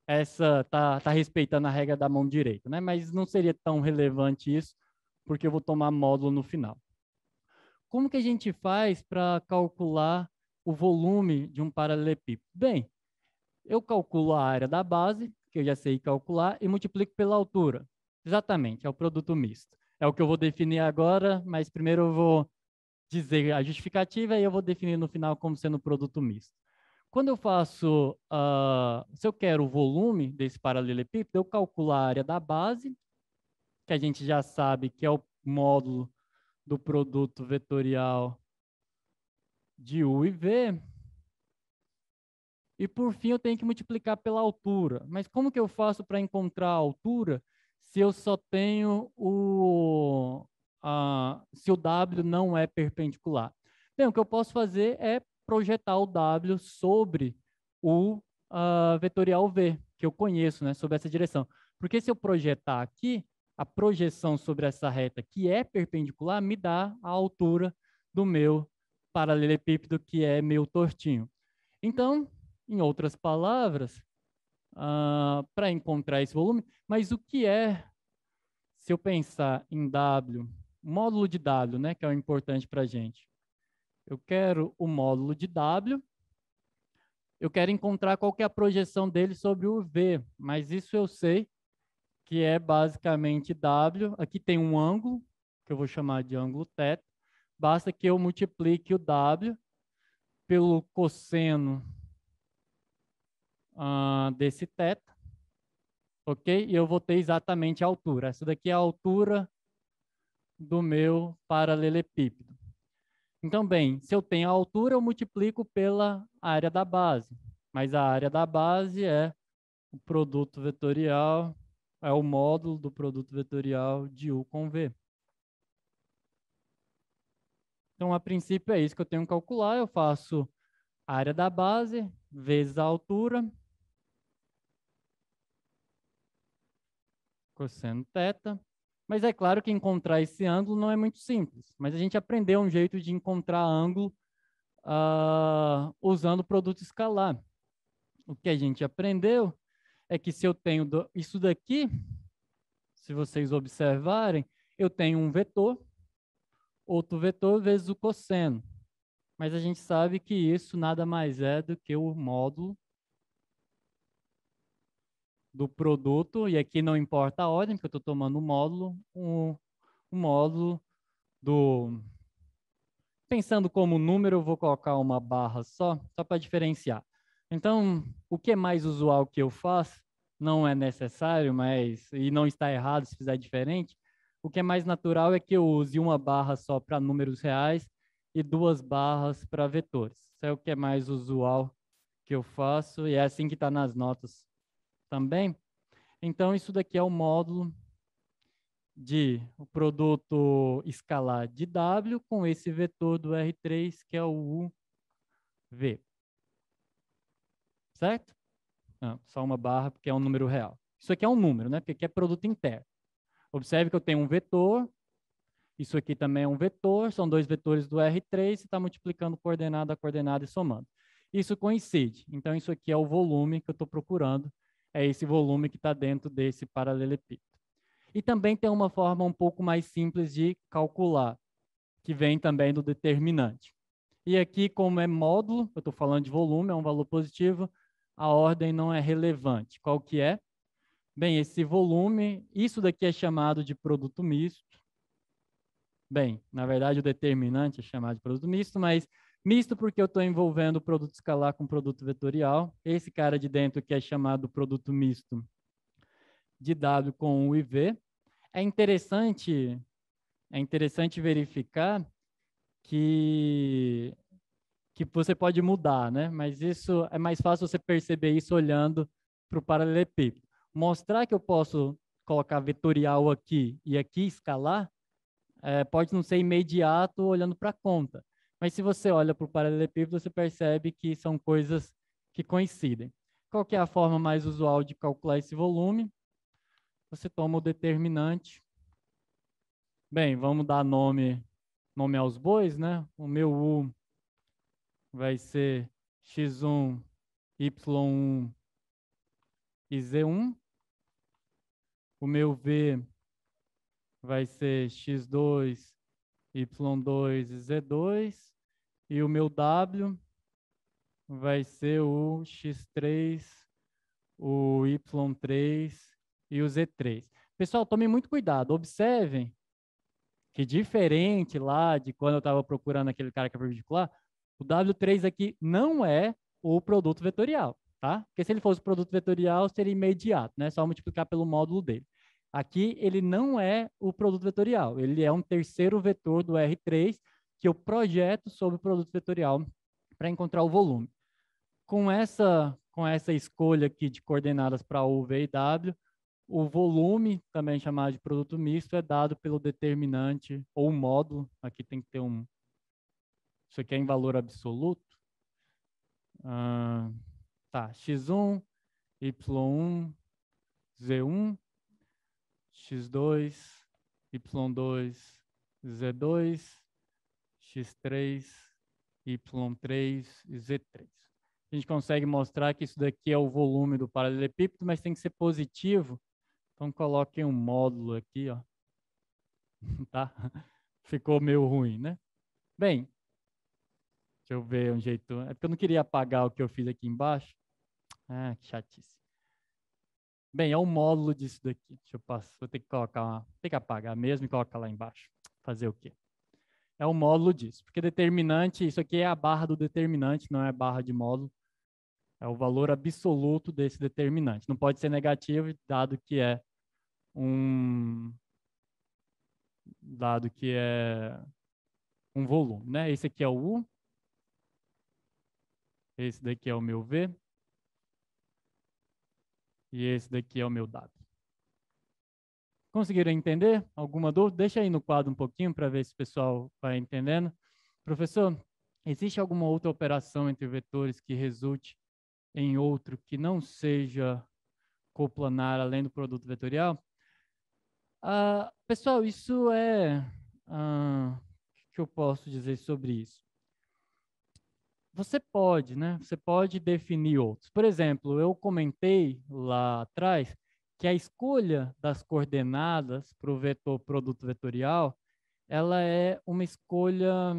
essa tá respeitando a regra da mão direita, né? Mas não seria tão relevante isso, porque eu vou tomar módulo no final. Como que a gente faz para calcular o volume de um paralelepípedo? Bem, eu calculo a área da base, que eu já sei calcular, e multiplico pela altura. Exatamente, é o produto misto. É o que eu vou definir agora, mas primeiro eu vou dizer a justificativa e eu vou definir no final como sendo produto misto. Quando eu faço, se eu quero o volume desse paralelepípedo, eu calculo a área da base, que a gente já sabe que é o módulo do produto vetorial de U e V. E por fim eu tenho que multiplicar pela altura. Mas como que eu faço para encontrar a altura se eu só tenho se o W não é perpendicular? Bem, o que eu posso fazer é projetar o W sobre o vetorial V, que eu conheço, né, sobre essa direção. Porque se eu projetar aqui, a projeção sobre essa reta que é perpendicular me dá a altura do meu paralelepípedo, que é meio tortinho. Então, em outras palavras, para encontrar esse volume, mas o que é, se eu pensar em W, módulo de W, né, que é o importante para a gente. Eu quero o módulo de W, eu quero encontrar qual que é a projeção dele sobre o V, mas isso eu sei que é basicamente W. Aqui tem um ângulo, que eu vou chamar de ângulo θ. Basta que eu multiplique o W pelo cosseno desse θ, ok? E eu vou ter exatamente a altura. Essa daqui é a altura do meu paralelepípedo. Então, bem, se eu tenho a altura, eu multiplico pela área da base. Mas a área da base é o produto vetorial, é o módulo do produto vetorial de U com V. Então, a princípio, é isso que eu tenho que calcular. Eu faço a área da base vezes a altura, cosseno θ. Mas é claro que encontrar esse ângulo não é muito simples. Mas a gente aprendeu um jeito de encontrar ângulo usando o produto escalar. O que a gente aprendeu é que se eu tenho isso daqui, se vocês observarem, eu tenho um vetor, outro vetor vezes o cosseno. Mas a gente sabe que isso nada mais é do que o módulo do produto, e aqui não importa a ordem, porque eu estou tomando o módulo, o módulo do... Pensando como número, eu vou colocar uma barra só para diferenciar. Então, o que é mais usual que eu faço, não é necessário, mas e não está errado se fizer diferente, o que é mais natural é que eu use uma barra só para números reais e duas barras para vetores. Isso é o que é mais usual que eu faço, e é assim que está nas notas também. Então, isso daqui é o módulo de o produto escalar de W com esse vetor do R3, que é o UV. Certo? Não, só uma barra porque é um número real. Isso aqui é um número, né? Porque aqui é produto interno. Observe que eu tenho um vetor, isso aqui também é um vetor, são dois vetores do R3, você está multiplicando coordenada a coordenada e somando. Isso coincide. Então, isso aqui é o volume que eu estou procurando, é esse volume que está dentro desse paralelepípedo. E também tem uma forma um pouco mais simples de calcular, que vem também do determinante. E aqui, como é módulo, eu estou falando de volume, é um valor positivo, a ordem não é relevante. Qual que é? Bem, esse volume, isso daqui é chamado de produto misto. Bem, na verdade o determinante é chamado de produto misto, mas misto porque eu estou envolvendo o produto escalar com produto vetorial. Esse cara de dentro que é chamado produto misto de W com U e V. É interessante verificar que você pode mudar, né? Mas isso é mais fácil você perceber isso olhando para o paralelepípedo. Mostrar que eu posso colocar vetorial aqui e aqui escalar, pode não ser imediato olhando para a conta. Mas se você olha para o paralelepípedo, você percebe que são coisas que coincidem. Qual que é a forma mais usual de calcular esse volume? Você toma o determinante. Bem, vamos dar nome aos bois, né? O meu U vai ser x1, y1 e z1. O meu V vai ser x2, y2 e z2. E o meu W vai ser o x3, o y3 e o z3. Pessoal, tomem muito cuidado. Observem que diferente lá de quando eu estava procurando aquele cara que é perpendicular, o W3 aqui não é o produto vetorial, tá? Porque se ele fosse o produto vetorial, seria imediato, né? Só multiplicar pelo módulo dele. Aqui ele não é o produto vetorial, ele é um terceiro vetor do R3 que eu projeto sobre o produto vetorial para encontrar o volume. Com essa escolha aqui de coordenadas para U, V e W, o volume, também chamado de produto misto, é dado pelo determinante ou módulo. Aqui tem que ter um... Isso aqui é em valor absoluto. Tá, x1, y1, z1, x2, y2, z2, x3, y3 e z3. A gente consegue mostrar que isso daqui é o volume do paralelepípedo, mas tem que ser positivo. Então, coloquem um módulo aqui, ó. Tá? Ficou meio ruim, né? Bem, deixa eu ver um jeito. É porque eu não queria apagar o que eu fiz aqui embaixo. Ah, que chatice. Bem, é o módulo disso daqui. Deixa eu passar. Vou ter que colocar, ter que apagar mesmo e colocar lá embaixo. Fazer o quê? É o módulo disso. Porque determinante, isso aqui é a barra do determinante, não é a barra de módulo. É o valor absoluto desse determinante. Não pode ser negativo, dado que é um volume, né? Esse aqui é o U. Esse daqui é o meu V. E esse daqui é o meu W. Conseguiram entender? Alguma dúvida? Deixa aí no quadro um pouquinho para ver se o pessoal vai entendendo. Professor, existe alguma outra operação entre vetores que resulte em outro que não seja coplanar além do produto vetorial? Pessoal, isso é... o que eu posso dizer sobre isso? Você pode, né? Você pode definir outros. Por exemplo, eu comentei lá atrás que a escolha das coordenadas para o vetor produto vetorial, ela é uma escolha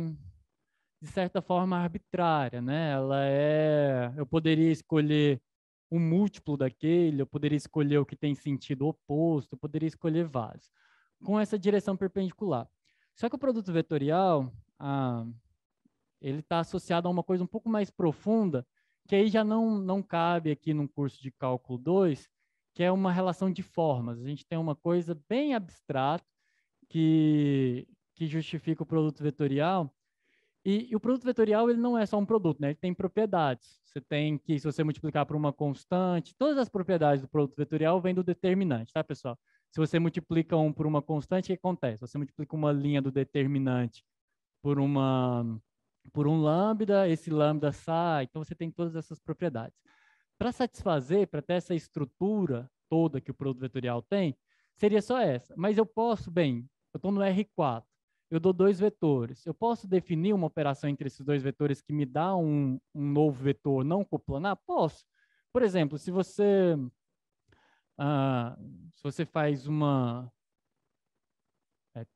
de certa forma arbitrária, né? Eu poderia escolher um múltiplo daquele, eu poderia escolher o que tem sentido oposto, eu poderia escolher vários, com essa direção perpendicular. Só que o produto vetorial, ele está associado a uma coisa um pouco mais profunda, que aí já não cabe aqui num curso de cálculo 2, que é uma relação de formas. A gente tem uma coisa bem abstrata que justifica o produto vetorial, e o produto vetorial ele não é só um produto, né? Ele tem propriedades. Você tem que, se você multiplicar por uma constante, todas as propriedades do produto vetorial vêm do determinante, tá, pessoal? Se você multiplica um por uma constante, o que acontece? Você multiplica uma linha do determinante por um lambda, esse lambda sai, então você tem todas essas propriedades. para satisfazer, para ter essa estrutura toda que o produto vetorial tem, seria só essa. Mas eu posso, bem, eu estou no R4, eu dou 2 vetores. Eu posso definir uma operação entre esses 2 vetores que me dá um novo vetor não coplanar? Posso. Por exemplo, se você faz uma...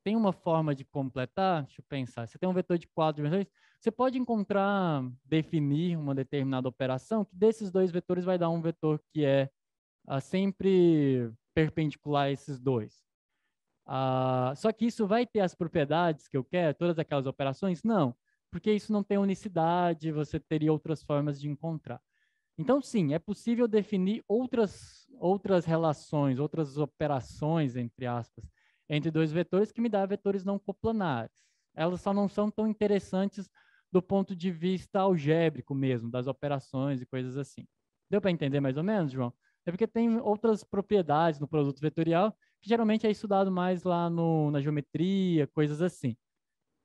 tem uma forma de completar, deixa eu pensar, você tem um vetor de 4 dimensões, você pode encontrar, definir uma determinada operação, que desses 2 vetores vai dar um vetor que é sempre perpendicular a esses 2. Só que isso vai ter as propriedades que eu quero, todas aquelas operações? Não, porque isso não tem unicidade, você teria outras formas de encontrar. Então, sim, é possível definir outras relações, outras operações, entre aspas, entre 2 vetores que me dá vetores não coplanares. Elas só não são tão interessantes do ponto de vista algébrico mesmo, das operações e coisas assim. Deu para entender mais ou menos, João? É porque tem outras propriedades no produto vetorial que geralmente é estudado mais lá na geometria, coisas assim.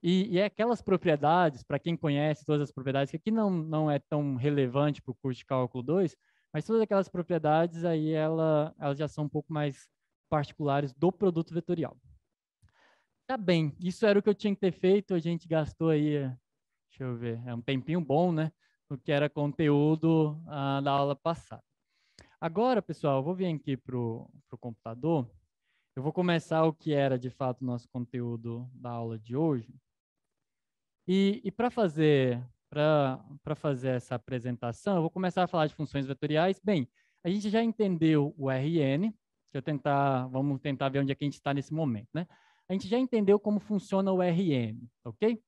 E é aquelas propriedades, para quem conhece todas as propriedades, que aqui não é tão relevante para o curso de cálculo 2, mas todas aquelas propriedades aí elas já são um pouco mais particulares do produto vetorial. Tá bem, isso era o que eu tinha que ter feito, a gente gastou aí, deixa eu ver, é um tempinho bom, né? O que era conteúdo da aula passada. Agora, pessoal, eu vou vir aqui para o computador, eu vou começar o que era de fato o nosso conteúdo da aula de hoje. E para fazer essa apresentação, eu vou começar a falar de funções vetoriais. Bem, a gente já entendeu o Rn, vamos tentar ver onde é que a gente está nesse momento, né? A gente já entendeu como funciona o Rn, ok?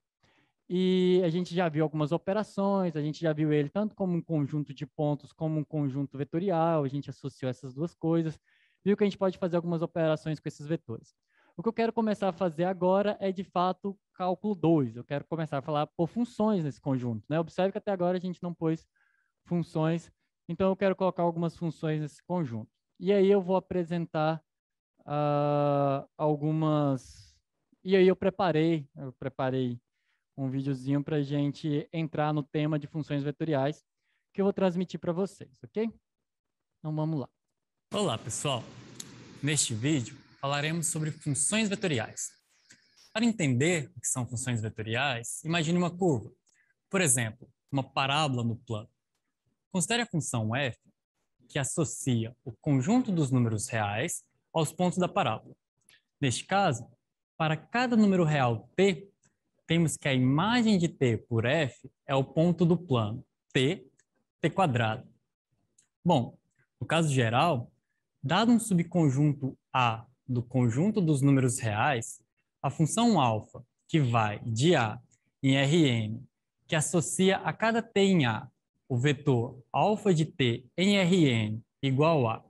E a gente já viu algumas operações, a gente já viu ele tanto como um conjunto de pontos, como um conjunto vetorial, a gente associou essas duas coisas, viu que a gente pode fazer algumas operações com esses vetores. O que eu quero começar a fazer agora é, de fato, cálculo 2. Eu quero começar a falar por funções nesse conjunto, né? Observe que até agora a gente não pôs funções, então eu quero colocar algumas funções nesse conjunto. E aí eu vou apresentar algumas... E aí eu preparei um videozinho para a gente entrar no tema de funções vetoriais, que eu vou transmitir para vocês, ok? Então vamos lá. Olá, pessoal! Neste vídeo, falaremos sobre funções vetoriais. Para entender o que são funções vetoriais, imagine uma curva. Por exemplo, uma parábola no plano. Considere a função f, que associa o conjunto dos números reais aos pontos da parábola. Neste caso, para cada número real t, temos que a imagem de t por f é o ponto do plano, t quadrado. Bom, no caso geral, dado um subconjunto A do conjunto dos números reais, a função alfa, que vai de A em Rn, que associa a cada t em A o vetor alfa de t em Rn igual a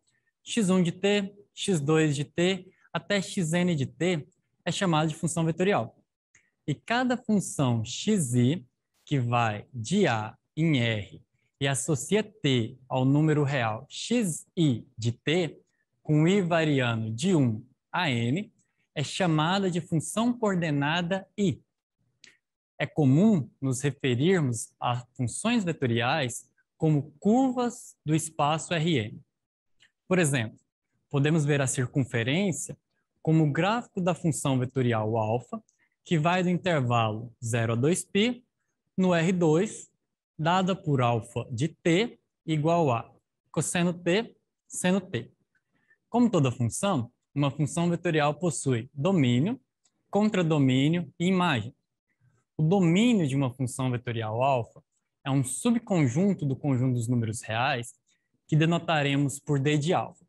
x1 de t, x2 de t, até xn de t, é chamada de função vetorial. E cada função xi, que vai de A em R e associa t ao número real xi de t, com i variando de 1 a n, é chamada de função coordenada i. É comum nos referirmos a funções vetoriais como curvas do espaço Rn. Por exemplo, podemos ver a circunferência como o gráfico da função vetorial alfa, que vai do intervalo 0 a 2π no R2, dada por alfa de t igual a cosseno t, seno t. Como toda função, uma função vetorial possui domínio, contradomínio e imagem. O domínio de uma função vetorial alfa é um subconjunto do conjunto dos números reais que denotaremos por d de alfa.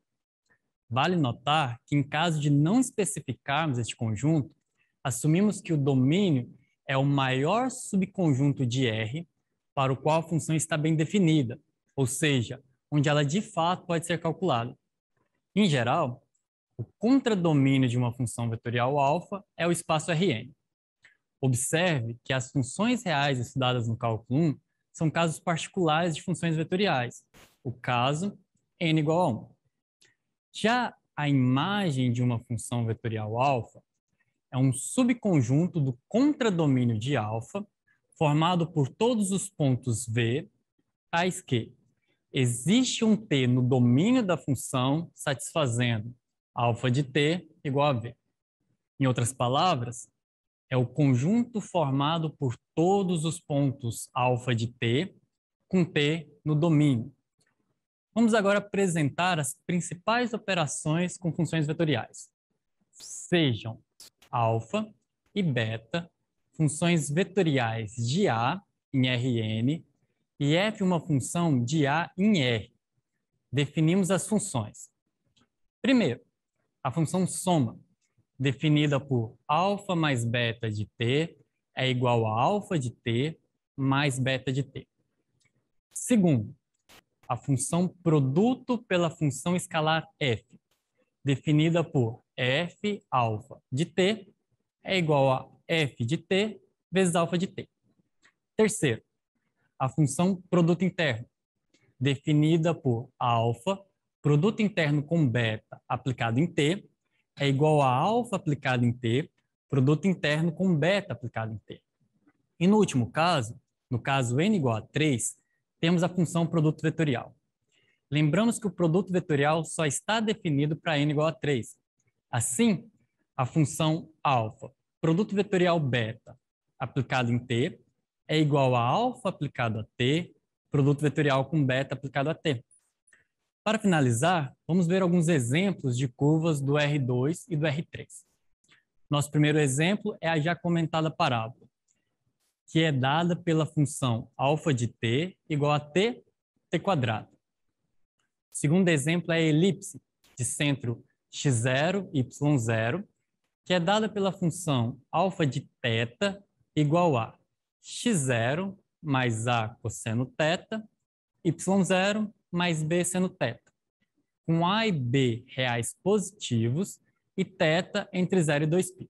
Vale notar que, em caso de não especificarmos este conjunto, assumimos que o domínio é o maior subconjunto de R para o qual a função está bem definida, ou seja, onde ela de fato pode ser calculada. Em geral, o contradomínio de uma função vetorial alfa é o espaço Rn. Observe que as funções reais estudadas no cálculo 1 são casos particulares de funções vetoriais, o caso n igual a 1. Já a imagem de uma função vetorial alfa é um subconjunto do contradomínio de alfa, formado por todos os pontos V, tais que existe um t no domínio da função satisfazendo alfa de t igual a v. Em outras palavras, é o conjunto formado por todos os pontos alfa de t com t no domínio. Vamos agora apresentar as principais operações com funções vetoriais. Sejam alfa e beta, funções vetoriais de A em Rn e f uma função de A em R. Definimos as funções. Primeiro, a função soma, definida por alfa mais beta de t é igual a alfa de t mais beta de t. Segundo, a função produto pela função escalar f, definida por f alfa de t é igual a f de t vezes alfa de t. Terceiro, a função produto interno, definida por alfa, produto interno com beta aplicado em t, é igual a alfa aplicado em t, produto interno com beta aplicado em t. E no último caso, no caso n igual a 3, temos a função produto vetorial. Lembramos que o produto vetorial só está definido para n igual a 3. Assim, a função alfa, produto vetorial beta, aplicado em t, é igual a alfa aplicado a t, produto vetorial com beta aplicado a t. Para finalizar, vamos ver alguns exemplos de curvas do R2 e do R3. Nosso primeiro exemplo é a já comentada parábola, que é dada pela função alfa de t igual a t quadrado. O segundo exemplo é a elipse de centro x0, y0, que é dada pela função alfa de θ igual a x0 mais a cosseno θ, y0 mais b seno θ, com a e b reais positivos e θ entre 0 e 2π.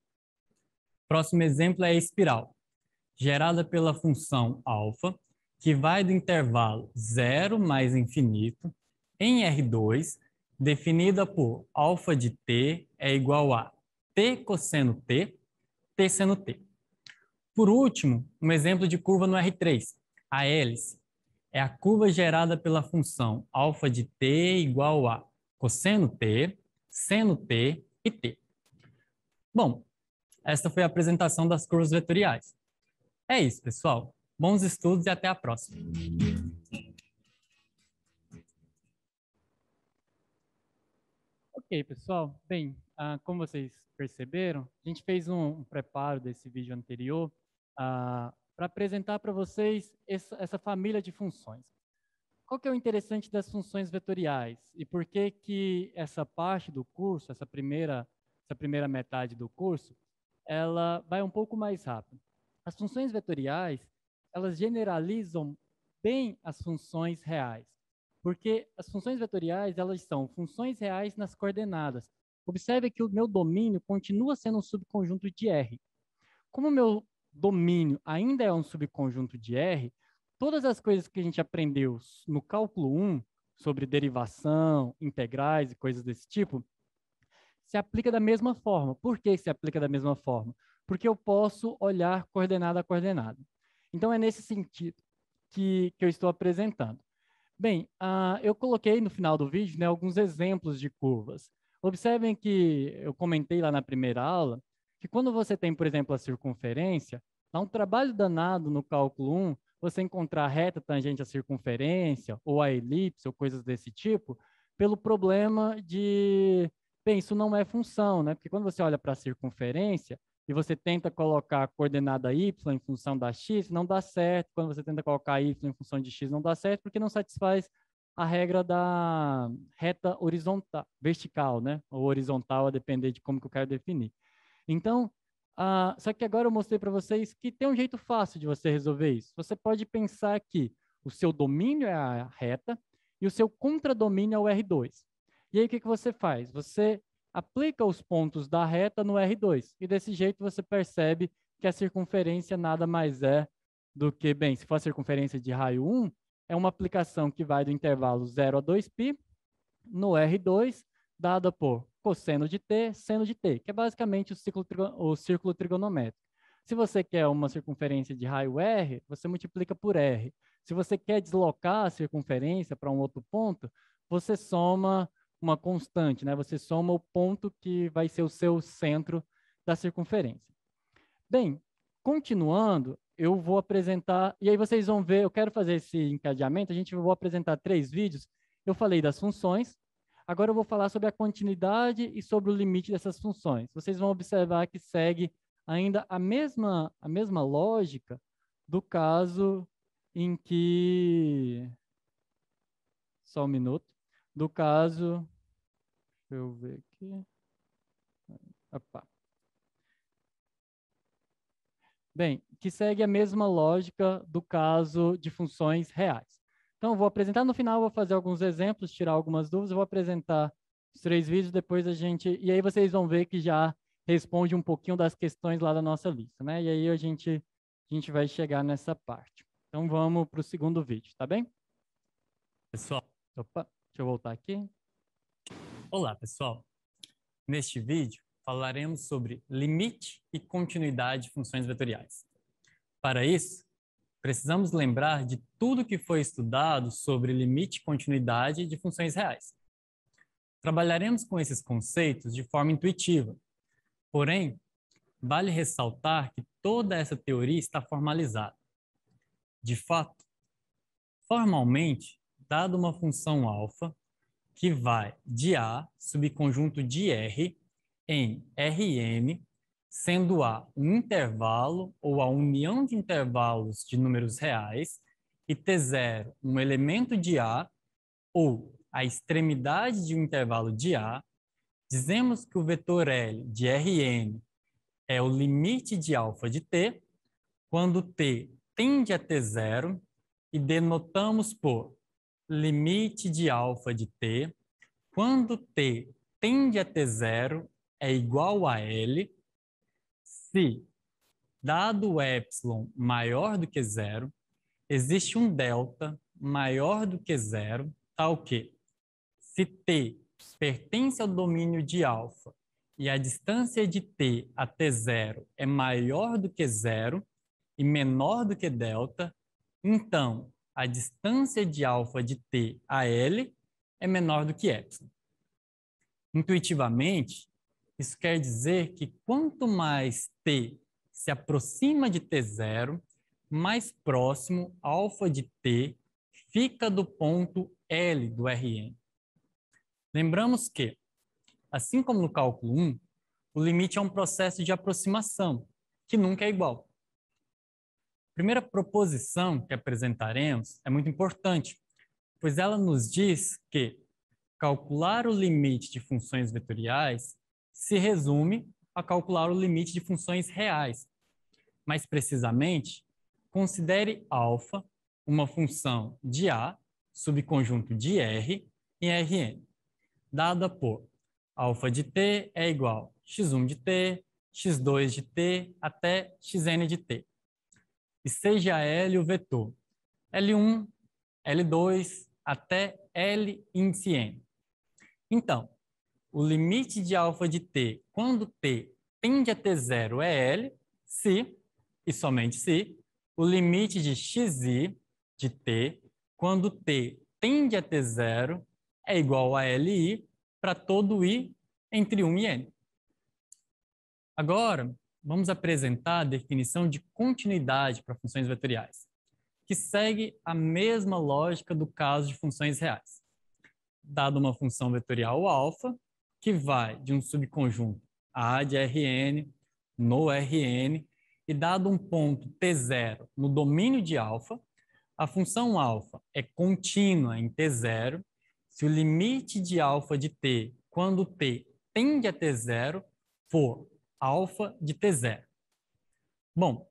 Próximo exemplo é a espiral, gerada pela função alfa, que vai do intervalo 0 mais infinito em R2, definida por alfa de t é igual a t cosseno t, t seno t. Por último, um exemplo de curva no R3, a hélice. É a curva gerada pela função alfa de t igual a cosseno t, seno t e t. Bom, esta foi a apresentação das curvas vetoriais. É isso, pessoal. Bons estudos e até a próxima. Ok, pessoal. Bem, como vocês perceberam, a gente fez um preparo desse vídeo anterior para apresentar para vocês essa família de funções. Qual que é o interessante das funções vetoriais e por que que essa parte do curso, essa primeira metade do curso, ela vai um pouco mais rápido? As funções vetoriais, elas generalizam bem as funções reais, porque as funções vetoriais, elas são funções reais nas coordenadas. Observe que o meu domínio continua sendo um subconjunto de R. Como o meu domínio ainda é um subconjunto de R, todas as coisas que a gente aprendeu no cálculo 1, sobre derivação, integrais e coisas desse tipo, se aplica da mesma forma. Por que se aplica da mesma forma? Porque eu posso olhar coordenada a coordenada. Então, é nesse sentido que eu estou apresentando. Bem, eu coloquei no final do vídeo, né, alguns exemplos de curvas. Observem que eu comentei lá na primeira aula que quando você tem, por exemplo, a circunferência, dá um trabalho danado no cálculo 1 você encontrar a reta tangente à circunferência, ou a elipse, ou coisas desse tipo, pelo problema de... Bem, isso não é função, né? Porque quando você olha para a circunferência, e você tenta colocar a coordenada y em função da x, não dá certo. Quando você tenta colocar y em função de x, não dá certo, porque não satisfaz a regra da reta horizontal, vertical, né? Ou horizontal, a depender de como que eu quero definir. Então, só que agora eu mostrei para vocês que tem um jeito fácil de você resolver isso. Você pode pensar que o seu domínio é a reta e o seu contradomínio é o R2. E aí, o que que você faz? Você aplica os pontos da reta no R2. E desse jeito você percebe que a circunferência nada mais é do que, bem, se for a circunferência de raio 1, é uma aplicação que vai do intervalo 0 a 2π no R2, dada por cosseno de t, seno de t, que é basicamente o círculo trigonométrico. Se você quer uma circunferência de raio R, você multiplica por R. Se você quer deslocar a circunferência para um outro ponto, você soma uma constante, né? Você soma o ponto que vai ser o seu centro da circunferência. Bem, continuando, eu vou apresentar, e aí vocês vão ver, eu quero fazer esse encadeamento, a gente vai apresentar 3 vídeos. Eu falei das funções, agora eu vou falar sobre a continuidade e sobre o limite dessas funções. Vocês vão observar que segue ainda a mesma lógica do caso em que... Só um minuto. Do caso... Deixa eu ver aqui. Opa. Bem, que segue a mesma lógica do caso de funções reais. Então, eu vou apresentar no final, vou fazer alguns exemplos, tirar algumas dúvidas, eu vou apresentar os 3 vídeos, depois a gente... E aí vocês vão ver que já responde um pouquinho das questões lá da nossa lista, né? E aí a gente vai chegar nessa parte. Então, vamos para o segundo vídeo, tá bem? Pessoal. Opa, deixa eu voltar aqui. Olá, pessoal. Neste vídeo, falaremos sobre limite e continuidade de funções vetoriais. Para isso, precisamos lembrar de tudo que foi estudado sobre limite e continuidade de funções reais. Trabalharemos com esses conceitos de forma intuitiva, porém, vale ressaltar que toda essa teoria está formalizada. De fato, formalmente, dada uma função alfa, que vai de A, subconjunto de R, em Rn, sendo A um intervalo ou a união de intervalos de números reais, e T0 um elemento de A, ou a extremidade de um intervalo de A, dizemos que o vetor L de Rn é o limite de alfa de T, quando T tende a T0, e denotamos por limite de alfa de T, quando T tende a T0 é igual a L, se, dado o epsilon maior do que zero, existe um delta maior do que zero, tal que, se T pertence ao domínio de alfa e a distância de T a T0 é maior do que zero e menor do que delta, então a distância de alfa de T a L é menor do que epsilon. Intuitivamente, isso quer dizer que quanto mais T se aproxima de T0, mais próximo alfa de T fica do ponto L do Rn. Lembramos que, assim como no cálculo 1, o limite é um processo de aproximação, que nunca é igual. A primeira proposição que apresentaremos é muito importante, pois ela nos diz que calcular o limite de funções vetoriais se resume a calcular o limite de funções reais. Mais precisamente, considere alfa uma função de A, subconjunto de R, em Rn, dada por alfa de t é igual a x1 de t, x2 de t, até xn de t. E seja L o vetor L1, L2, até L índice n. Então, o limite de alfa de t quando t tende a T0 é L, se, e somente se, o limite de xi de t quando t tende a T0 é igual a Li para todo i entre 1 e n. Agora, vamos apresentar a definição de continuidade para funções vetoriais, que segue a mesma lógica do caso de funções reais. Dado uma função vetorial alfa, que vai de um subconjunto A de Rn no Rn, e dado um ponto T0 no domínio de alfa, a função alfa é contínua em T0 se o limite de alfa de t quando t tende a T0 for alfa de T0. Bom,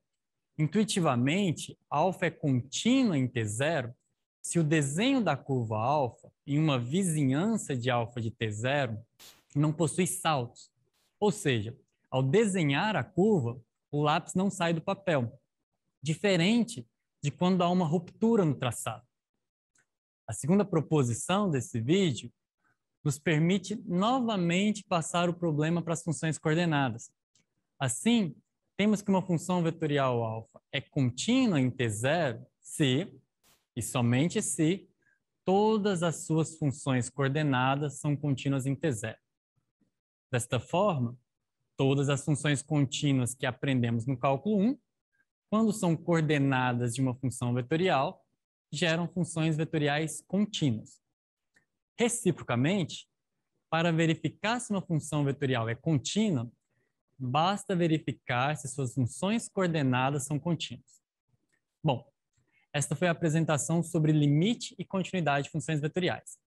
intuitivamente, alfa é contínua em T0 se o desenho da curva alfa em uma vizinhança de alfa de T0 não possui saltos. Ou seja, ao desenhar a curva, o lápis não sai do papel, diferente de quando há uma ruptura no traçado. A segunda proposição desse vídeo nos permite novamente passar o problema para as funções coordenadas. Assim, temos que uma função vetorial alfa é contínua em T0 se, e somente se todas as suas funções coordenadas são contínuas em T0. Desta forma, todas as funções contínuas que aprendemos no cálculo 1, quando são coordenadas de uma função vetorial, geram funções vetoriais contínuas. Reciprocamente, para verificar se uma função vetorial é contínua, basta verificar se suas funções coordenadas são contínuas. Bom, esta foi a apresentação sobre limite e continuidade de funções vetoriais.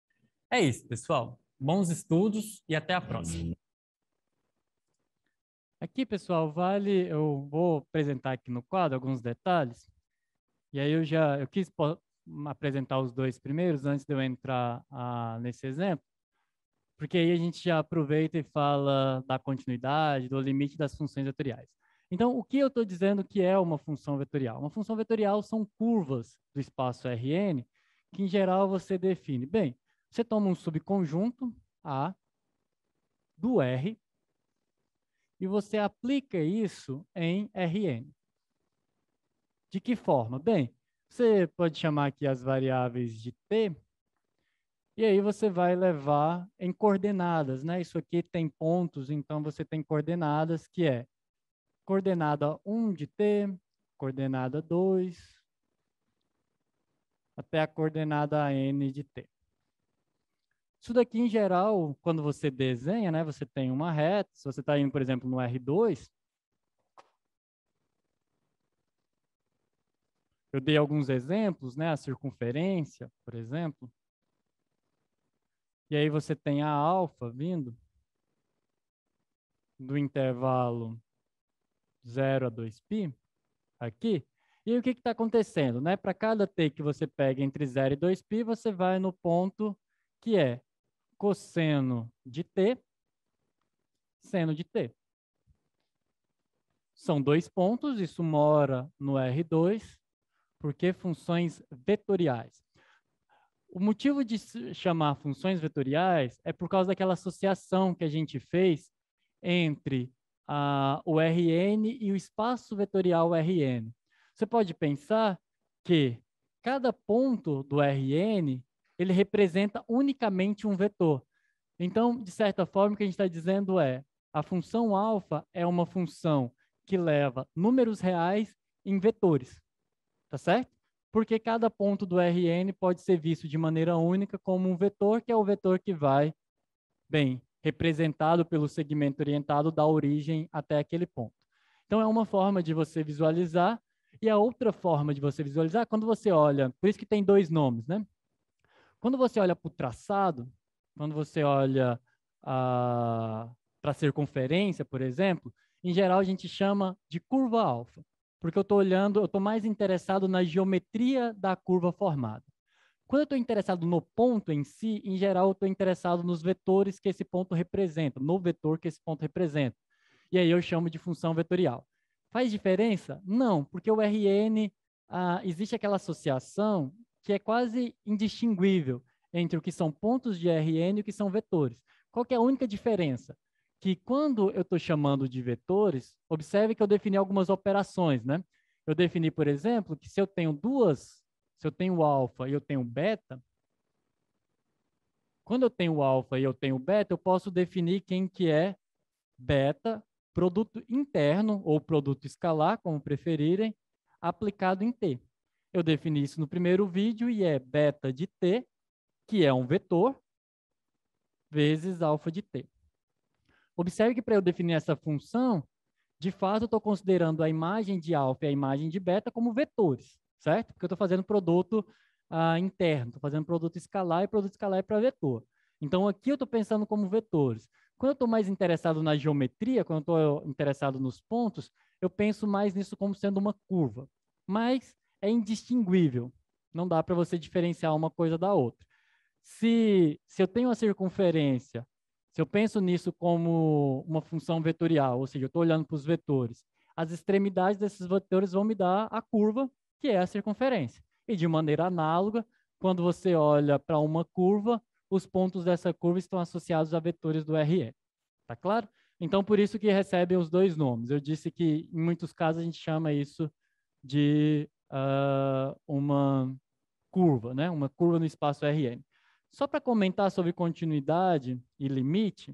É isso, pessoal. Bons estudos e até a próxima. Aqui, pessoal, eu vou apresentar aqui no quadro alguns detalhes. E aí eu quis apresentar os dois primeiros antes de eu entrar nesse exemplo, porque aí a gente já aproveita e fala da continuidade, do limite das funções vetoriais. Então, o que eu estou dizendo que é uma função vetorial? Uma função vetorial são curvas do espaço Rn, que em geral você define. Bem, você toma um subconjunto A do R e você aplica isso em Rn. De que forma? Bem, você pode chamar aqui as variáveis de t, e aí você vai levar em coordenadas, né? Isso aqui tem pontos, então você tem coordenadas, que é coordenada 1 de t, coordenada 2, até a coordenada n de t. Isso daqui, em geral, quando você desenha, né? Você tem uma reta, se você está indo, por exemplo, no R2, eu dei alguns exemplos, né? A circunferência, por exemplo. E aí você tem a alfa vindo do intervalo 0 a 2π, aqui. E aí, o que está acontecendo? Né? Para cada t que você pega entre 0 e 2π, você vai no ponto que é cosseno de t, seno de t. São dois pontos, isso mora no R2, porque funções vetoriais. O motivo de chamar funções vetoriais é por causa daquela associação que a gente fez entre o Rn e o espaço vetorial Rn. Você pode pensar que cada ponto do Rn ele representa unicamente um vetor. Então, de certa forma, o que a gente está dizendo é a função alfa é uma função que leva números reais em vetores, tá certo? Porque cada ponto do Rn pode ser visto de maneira única como um vetor, que é o vetor que vai, bem, representado pelo segmento orientado da origem até aquele ponto. Então, é uma forma de você visualizar, e a outra forma de você visualizar, quando você olha, por isso que tem dois nomes, né? Quando você olha para o traçado, quando você olha para a circunferência, por exemplo, em geral a gente chama de curva alfa, porque eu estou mais interessado na geometria da curva formada. Quando eu estou interessado no ponto em si, em geral eu estou interessado nos vetores que esse ponto representa, no vetor que esse ponto representa. E aí eu chamo de função vetorial. Faz diferença? Não, porque o Rn, existe aquela associação que é quase indistinguível entre o que são pontos de Rn e o que são vetores. Qual que é a única diferença? Que quando eu estou chamando de vetores, observe que eu defini algumas operações, né? Eu defini, por exemplo, que se eu tenho se eu tenho alfa e eu tenho beta, quando eu tenho alfa e eu tenho beta, eu posso definir quem que é beta, produto interno ou produto escalar, como preferirem, aplicado em t. Eu defini isso no primeiro vídeo e é beta de t, que é um vetor, vezes alfa de t. Observe que para eu definir essa função, de fato, eu estou considerando a imagem de alfa e a imagem de beta como vetores, certo? Porque eu estou fazendo produto interno, estou fazendo produto escalar e produto escalar é para vetor. Então, aqui eu estou pensando como vetores. Quando eu estou mais interessado na geometria, quando eu estou interessado nos pontos, eu penso mais nisso como sendo uma curva. Mas é indistinguível. Não dá para você diferenciar uma coisa da outra. Se eu tenho uma circunferência, se eu penso nisso como uma função vetorial, ou seja, eu estou olhando para os vetores, as extremidades desses vetores vão me dar a curva, que é a circunferência. E de maneira análoga, quando você olha para uma curva, os pontos dessa curva estão associados a vetores do Rn. Tá claro? Então, por isso que recebem os dois nomes. Eu disse que, em muitos casos, a gente chama isso de uma curva, né? Uma curva no espaço Rn. Só para comentar sobre continuidade e limite,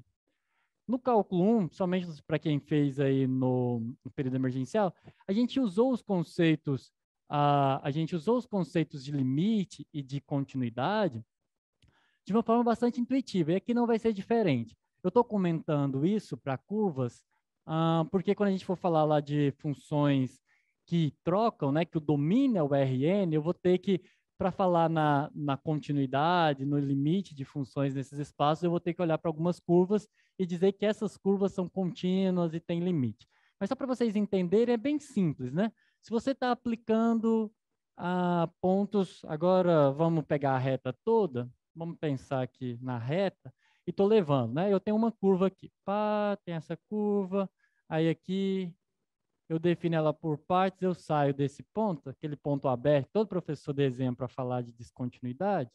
no cálculo 1, somente para quem fez aí no período emergencial, a gente usou os conceitos, de limite e de continuidade de uma forma bastante intuitiva, e aqui não vai ser diferente. Eu estou comentando isso para curvas, porque quando a gente for falar lá de funções que trocam, né, que o domínio é o Rn, eu vou ter que, para falar na continuidade, no limite de funções nesses espaços, eu vou ter que olhar para algumas curvas e dizer que essas curvas são contínuas e têm limite. Mas só para vocês entenderem, é bem simples, né? Se você está aplicando pontos, agora vamos pegar a reta toda, vamos pensar aqui na reta, e estou levando, né? Eu tenho uma curva aqui, pá, tem essa curva, aí aqui eu defino ela por partes, eu saio desse ponto, aquele ponto aberto, todo professor desenha para falar de descontinuidade,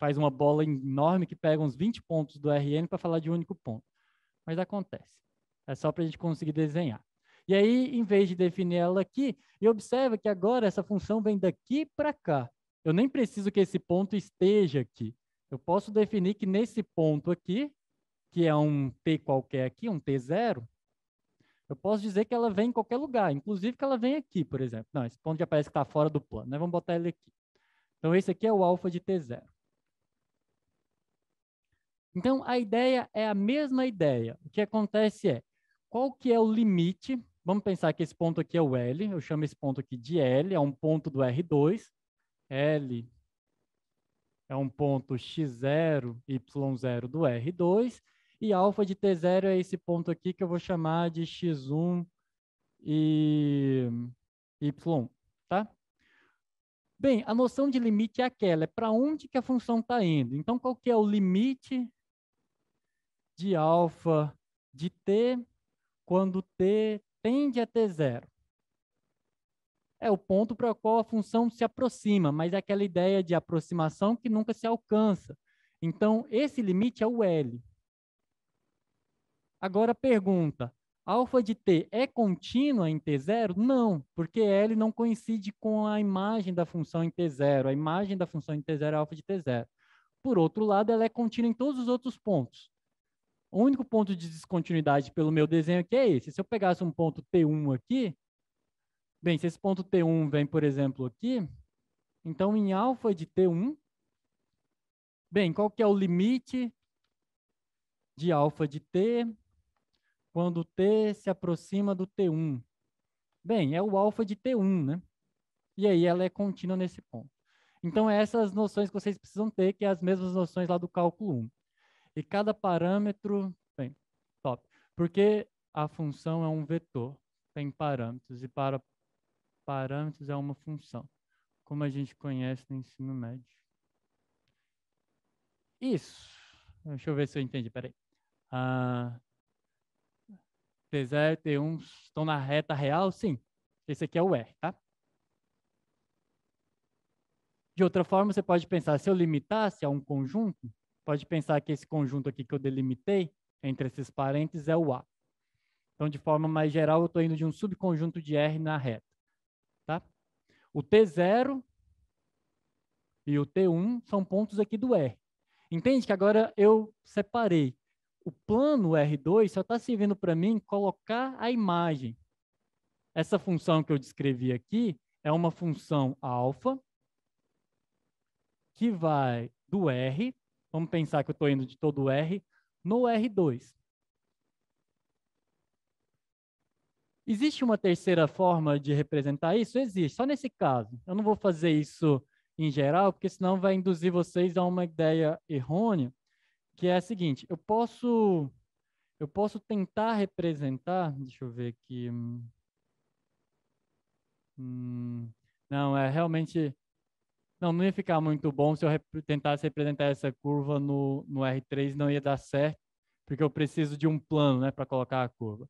faz uma bola enorme que pega uns 20 pontos do Rn para falar de um único ponto. Mas acontece. É só para a gente conseguir desenhar. E aí, em vez de definir ela aqui, e observa que agora essa função vem daqui para cá. Eu nem preciso que esse ponto esteja aqui. Eu posso definir que nesse ponto aqui, que é um t qualquer aqui, um t0, eu posso dizer que ela vem em qualquer lugar, inclusive que ela vem aqui, por exemplo. Não, esse ponto já parece que está fora do plano, né? Vamos botar ele aqui. Então, esse aqui é o alfa de t0. Então, a ideia é a mesma ideia. O que acontece é, qual que é o limite? Vamos pensar que esse ponto aqui é o L, eu chamo esse ponto aqui de L, é um ponto do R2. L é um ponto x0, y0 do R2. E alfa de T0 é esse ponto aqui que eu vou chamar de x1 e y1, tá? Bem, a noção de limite é aquela, é para onde que a função está indo. Então, qual que é o limite de alfa de t quando t tende a t0? É o ponto para o qual a função se aproxima, mas é aquela ideia de aproximação que nunca se alcança. Então, esse limite é o L. Agora, pergunta, alfa de t é contínua em t0? Não, porque L não coincide com a imagem da função em t0. A imagem da função em t0 é alfa de t0. Por outro lado, ela é contínua em todos os outros pontos. O único ponto de descontinuidade pelo meu desenho aqui é esse. Se eu pegasse um ponto T1 aqui, bem, se esse ponto T1 vem, por exemplo, aqui, então em alfa de T1, bem, qual que é o limite de alfa de T quando T se aproxima do T1? Bem, é o alfa de T1, né? E aí ela é contínua nesse ponto. Então, essas noções que vocês precisam ter, que é as mesmas noções lá do cálculo 1. E cada parâmetro, bem, top. Porque a função é um vetor, tem parâmetros, e para parâmetros é uma função, como a gente conhece no ensino médio. Isso. Deixa eu ver se eu entendi, peraí. T0 e T1 estão na reta real? Sim. Esse aqui é o R, tá? De outra forma, você pode pensar, se eu limitasse a um conjunto, pode pensar que esse conjunto aqui que eu delimitei, entre esses parênteses, é o A. Então, de forma mais geral, eu estou indo de um subconjunto de R na reta. Tá? O T0 e o T1 são pontos aqui do R. Entende que agora eu separei. O plano R2 só está servindo para mim colocar a imagem. Essa função que eu descrevi aqui é uma função alfa que vai do R, vamos pensar que eu estou indo de todo o R, no R2. Existe uma terceira forma de representar isso? Existe, só nesse caso. Eu não vou fazer isso em geral, porque senão vai induzir vocês a uma ideia errônea, que é a seguinte, eu posso tentar representar, deixa eu ver aqui, não, é realmente, não ia ficar muito bom se eu tentasse representar essa curva no R3, não ia dar certo, porque eu preciso de um plano, né, para colocar a curva.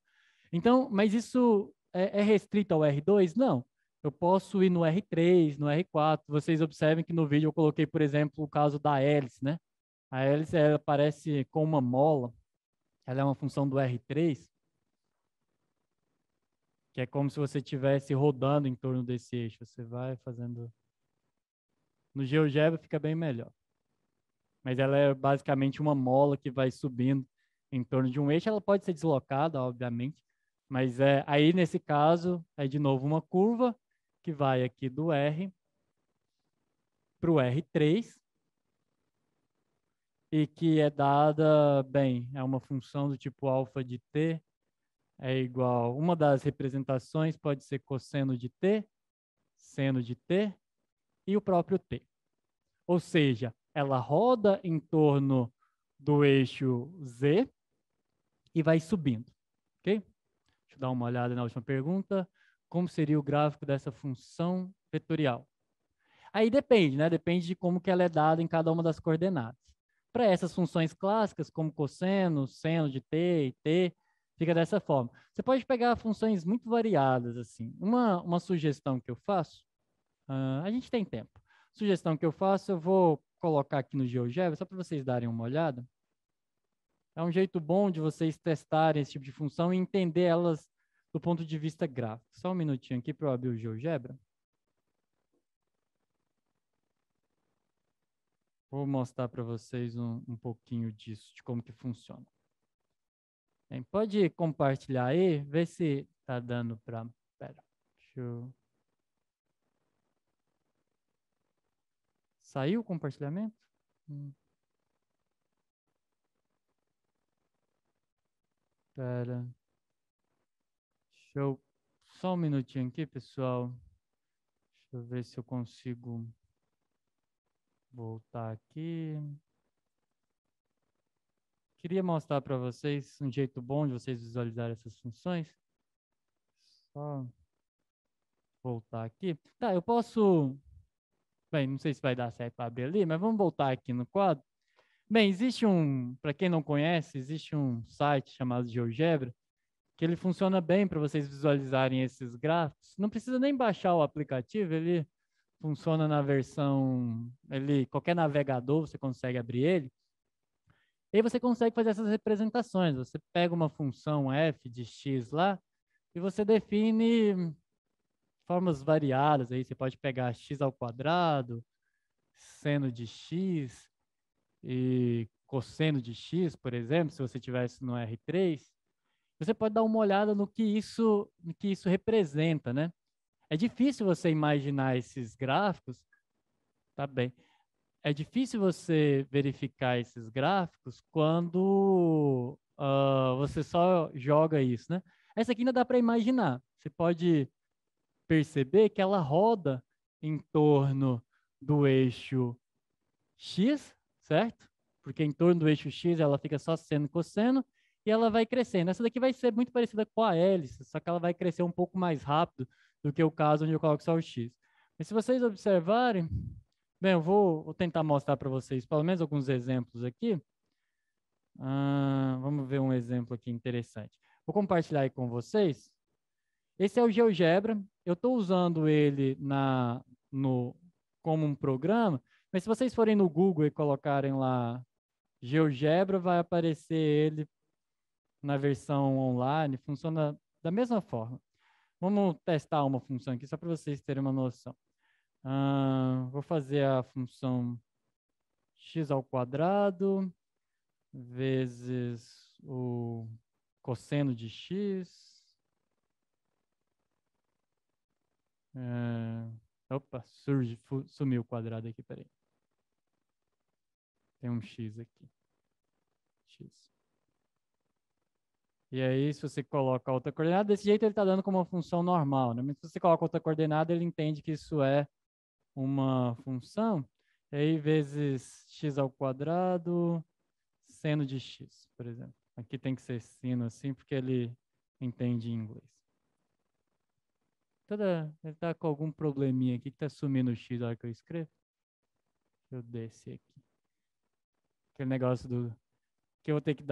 Então, mas isso é restrito ao R2? Não. Eu posso ir no R3, no R4. Vocês observem que no vídeo eu coloquei, por exemplo, o caso da hélice, né? A hélice ela aparece com uma mola. Ela é uma função do R3, que é como se você estivesse rodando em torno desse eixo. Você vai fazendo... No GeoGebra fica bem melhor. Mas ela é basicamente uma mola que vai subindo em torno de um eixo. Ela pode ser deslocada, obviamente, mas aí nesse caso é de novo uma curva que vai aqui do R para o R3 e que é dada, bem, é uma função do tipo alfa de t é igual, uma das representações pode ser cosseno de t, seno de t e o próprio t. Ou seja, ela roda em torno do eixo Z e vai subindo, ok? Deixa eu dar uma olhada na última pergunta. Como seria o gráfico dessa função vetorial? Aí depende, né? Depende de como que ela é dada em cada uma das coordenadas. Para essas funções clássicas, como cosseno, seno de t e t, fica dessa forma. Você pode pegar funções muito variadas, assim. Uma sugestão que eu faço, a gente tem tempo. Sugestão que eu faço, eu vou colocar aqui no GeoGebra, só para vocês darem uma olhada. É um jeito bom de vocês testarem esse tipo de função e entender elas do ponto de vista gráfico. Só um minutinho aqui para eu abrir o GeoGebra. Vou mostrar para vocês um pouquinho disso, de como que funciona. Bem, pode compartilhar aí, ver se está dando para... Pera, deixa eu... Saiu o compartilhamento? Pera. Deixa eu... Só um minutinho aqui, pessoal. Deixa eu ver se eu consigo voltar aqui. Queria mostrar para vocês um jeito bom de vocês visualizarem essas funções. Só voltar aqui. Tá, eu posso... Bem, não sei se vai dar certo para abrir ali, mas vamos voltar aqui no quadro. Bem, existe para quem não conhece, existe um site chamado GeoGebra, que ele funciona bem para vocês visualizarem esses gráficos. Não precisa nem baixar o aplicativo, ele funciona na versão, qualquer navegador você consegue abrir ele. E aí você consegue fazer essas representações. Você pega uma função f de x lá e você define formas variadas. Aí você pode pegar x ao quadrado, seno de x e cosseno de x, por exemplo, se você tivesse no R3. Você pode dar uma olhada no que isso representa, né? É difícil você imaginar esses gráficos, tá bem? É difícil você verificar esses gráficos quando você só joga isso, né? Essa aqui ainda dá para imaginar. Você pode perceber que ela roda em torno do eixo x, certo? Porque em torno do eixo x ela fica só seno e cosseno e ela vai crescendo. Essa daqui vai ser muito parecida com a hélice, só que ela vai crescer um pouco mais rápido do que o caso onde eu coloco só o x. Mas se vocês observarem, bem, eu vou tentar mostrar para vocês pelo menos alguns exemplos aqui. Vamos ver um exemplo aqui interessante. Vou compartilhar aí com vocês. Esse é o GeoGebra. Eu estou usando ele como um programa, mas se vocês forem no Google e colocarem lá GeoGebra, vai aparecer ele na versão online. Funciona da mesma forma. Vamos testar uma função aqui, só para vocês terem uma noção. Vou fazer a função x ao quadrado vezes o cosseno de x. Opa, sumiu o quadrado aqui, peraí. Tem um x aqui. X. E aí, se você coloca outra coordenada, desse jeito ele está dando como uma função normal, né? Mas se você coloca outra coordenada, ele entende que isso é uma função. E aí, vezes x ao quadrado, seno de x, por exemplo. Aqui tem que ser sino assim, porque ele entende em inglês. Ele está com algum probleminha aqui que está sumindo o x na hora que eu escrevo. Deixa eu descer aqui. Aquele negócio que eu vou ter que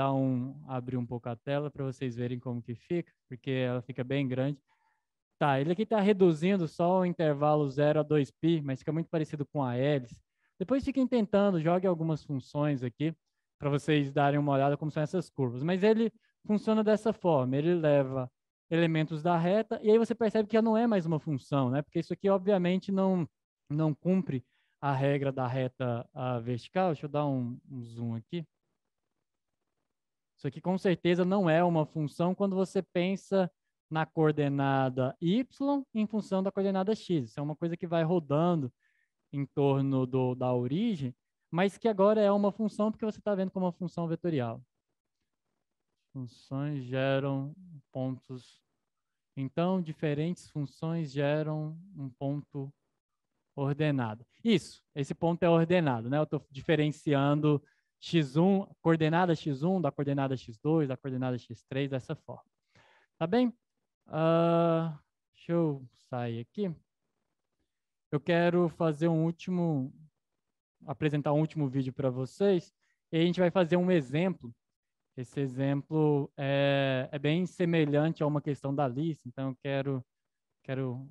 abrir um pouco a tela para vocês verem como que fica, porque ela fica bem grande. Tá, ele aqui está reduzindo só o intervalo 0 a 2π, mas fica muito parecido com a hélice. Depois fiquem tentando, jogue algumas funções aqui, para vocês darem uma olhada como são essas curvas. Mas ele funciona dessa forma, ele leva elementos da reta, e aí você percebe que já não é mais uma função, né? Porque isso aqui, obviamente, não cumpre a regra da reta vertical. Deixa eu dar um zoom aqui. Isso aqui com certeza não é uma função quando você pensa na coordenada y em função da coordenada x. Isso é uma coisa que vai rodando em torno da origem, mas que agora é uma função porque você está vendo como uma função vetorial. Funções geram pontos. Então, diferentes funções geram um ponto ordenado. Isso, esse ponto é ordenado, né? Eu estou diferenciando x1, coordenada x1 da coordenada x2, da coordenada x3, dessa forma. Tá bem? Deixa eu sair aqui. Eu quero fazer apresentar um último vídeo para vocês, e a gente vai fazer um exemplo. Esse exemplo é bem semelhante a uma questão da lista, então eu quero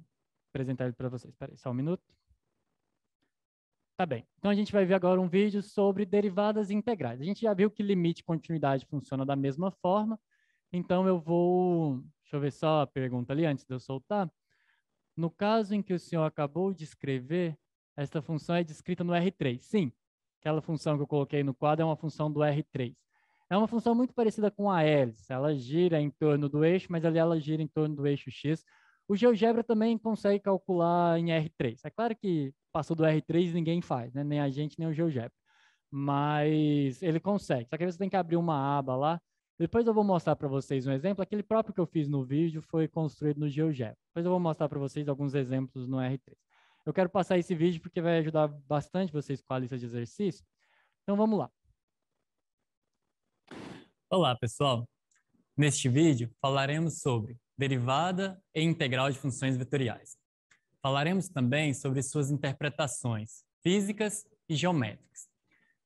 apresentar ele para vocês. Espera aí, só um minuto. Tá bem. Então a gente vai ver agora um vídeo sobre derivadas integrais. A gente já viu que limite e continuidade funcionam da mesma forma, então eu vou... Deixa eu ver só a pergunta ali antes de eu soltar. No caso em que o senhor acabou de escrever, esta função é descrita no R3. Sim, aquela função que eu coloquei no quadro é uma função do R3. É uma função muito parecida com a hélice. Ela gira em torno do eixo, mas ali ela gira em torno do eixo X. O GeoGebra também consegue calcular em R3. É claro que passou do R3 ninguém faz, né? Nem a gente, nem o GeoGebra. Mas ele consegue. Só que aí você tem que abrir uma aba lá. Depois eu vou mostrar para vocês um exemplo. Aquele próprio que eu fiz no vídeo foi construído no GeoGebra. Depois eu vou mostrar para vocês alguns exemplos no R3. Eu quero passar esse vídeo porque vai ajudar bastante vocês com a lista de exercícios. Então vamos lá. Olá, pessoal. Neste vídeo, falaremos sobre derivada e integral de funções vetoriais. Falaremos também sobre suas interpretações físicas e geométricas.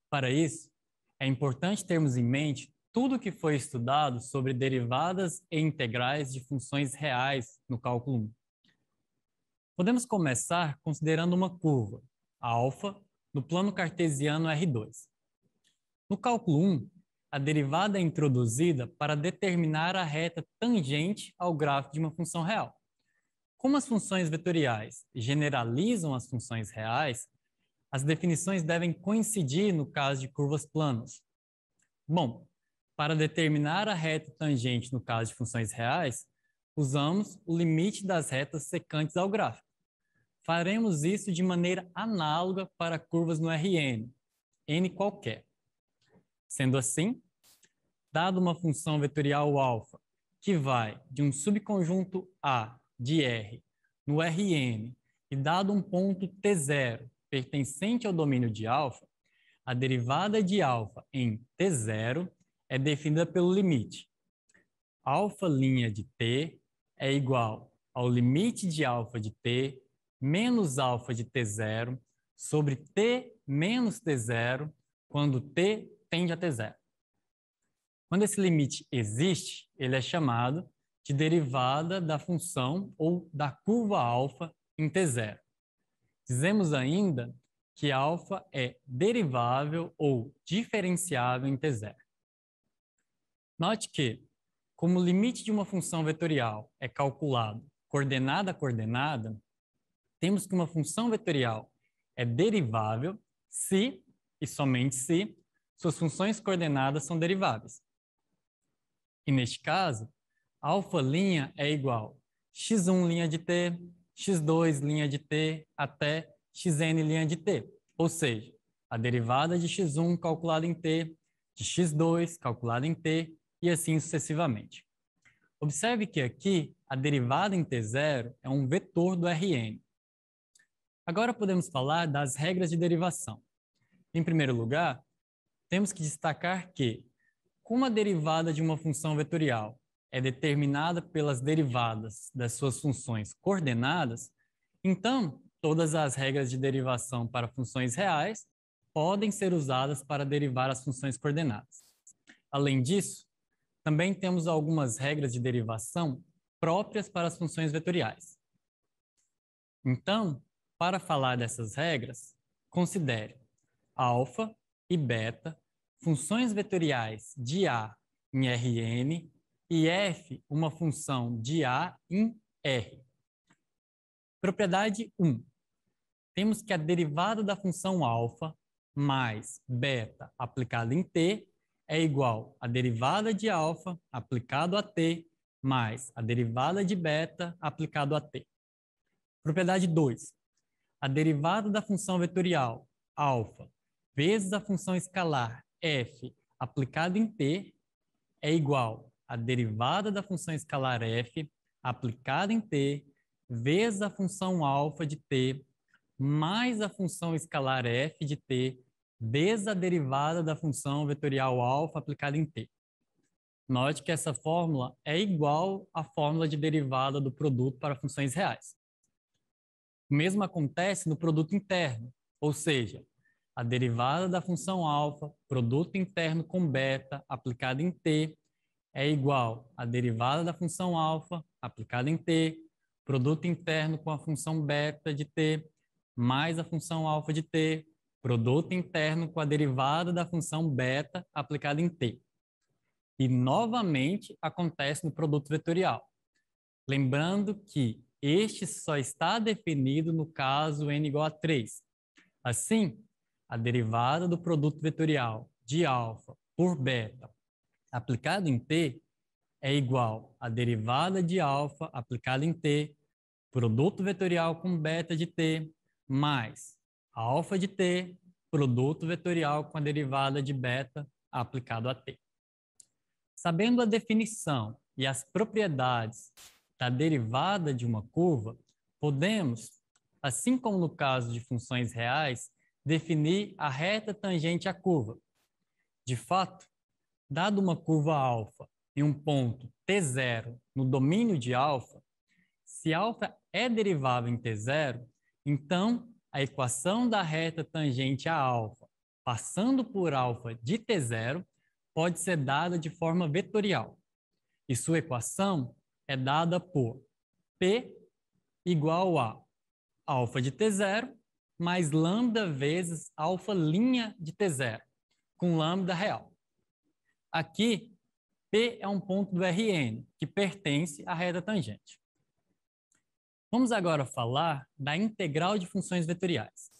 Para isso, é importante termos em mente tudo o que foi estudado sobre derivadas e integrais de funções reais no cálculo 1. Podemos começar considerando uma curva, alfa, no plano cartesiano R2. No cálculo 1, a derivada é introduzida para determinar a reta tangente ao gráfico de uma função real. Como as funções vetoriais generalizam as funções reais, as definições devem coincidir no caso de curvas planas. Bom, para determinar a reta tangente no caso de funções reais, usamos o limite das retas secantes ao gráfico. Faremos isso de maneira análoga para curvas no Rn, n qualquer. Sendo assim, dado uma função vetorial alfa que vai de um subconjunto A de R no Rn e dado um ponto T0 pertencente ao domínio de alfa, a derivada de alfa em T0 é definida pelo limite. Alfa' de T é igual ao limite de alfa de T menos alfa de T0 sobre T menos T0 quando T tende a T0. Quando esse limite existe, ele é chamado de derivada da função ou da curva alfa em T0. Dizemos ainda que alfa é derivável ou diferenciável em T0. Note que, como o limite de uma função vetorial é calculado coordenada a coordenada, temos que uma função vetorial é derivável se, e somente se, suas funções coordenadas são deriváveis. E neste caso, alfa' é igual x1' de t, x2' de t, até xn' de t. Ou seja, a derivada de x1 calculada em t, de x2 calculada em t, e assim sucessivamente. Observe que aqui a derivada em T0 é um vetor do Rn. Agora podemos falar das regras de derivação. Em primeiro lugar, temos que destacar que, como a derivada de uma função vetorial é determinada pelas derivadas das suas funções coordenadas, então todas as regras de derivação para funções reais podem ser usadas para derivar as funções coordenadas. Além disso, também temos algumas regras de derivação próprias para as funções vetoriais. Então, para falar dessas regras, considere alfa e beta, funções vetoriais de A em Rn, e f uma função de A em R. Propriedade 1. temos que a derivada da função alfa mais beta aplicado em t é igual à derivada de alfa aplicado a t mais a derivada de beta aplicado a t. Propriedade 2. A derivada da função vetorial alfa vezes a função escalar f aplicada em t é igual à derivada da função escalar f aplicada em t vezes a função alfa de t mais a função escalar f de t vezes a derivada da função vetorial alfa aplicada em t. Note que essa fórmula é igual à fórmula de derivada do produto para funções reais. O mesmo acontece no produto interno, ou seja, a derivada da função alfa, produto interno com beta, aplicada em t, é igual à derivada da função alfa, aplicada em t, produto interno com a função beta de t, mais a função alfa de t, produto interno com a derivada da função beta, aplicada em t. E, novamente, acontece no produto vetorial. Lembrando que este só está definido no caso n igual a 3. Assim, a derivada do produto vetorial de alfa por beta aplicado em t é igual à derivada de alfa aplicada em t, produto vetorial com beta de t, mais alfa de t, produto vetorial com a derivada de beta aplicado a t. Sabendo a definição e as propriedades da derivada de uma curva, podemos, assim como no caso de funções reais, definir a reta tangente à curva. De fato, dado uma curva alfa em um ponto t0 no domínio de alfa, se alfa é derivável em t0, então a equação da reta tangente a alfa, passando por alfa de t0, pode ser dada de forma vetorial. E sua equação é dada por P igual a alfa de t0 mais lambda vezes alfa' de t0, com lambda real. Aqui, P é um ponto do Rn, que pertence à reta tangente. Vamos agora falar da integral de funções vetoriais.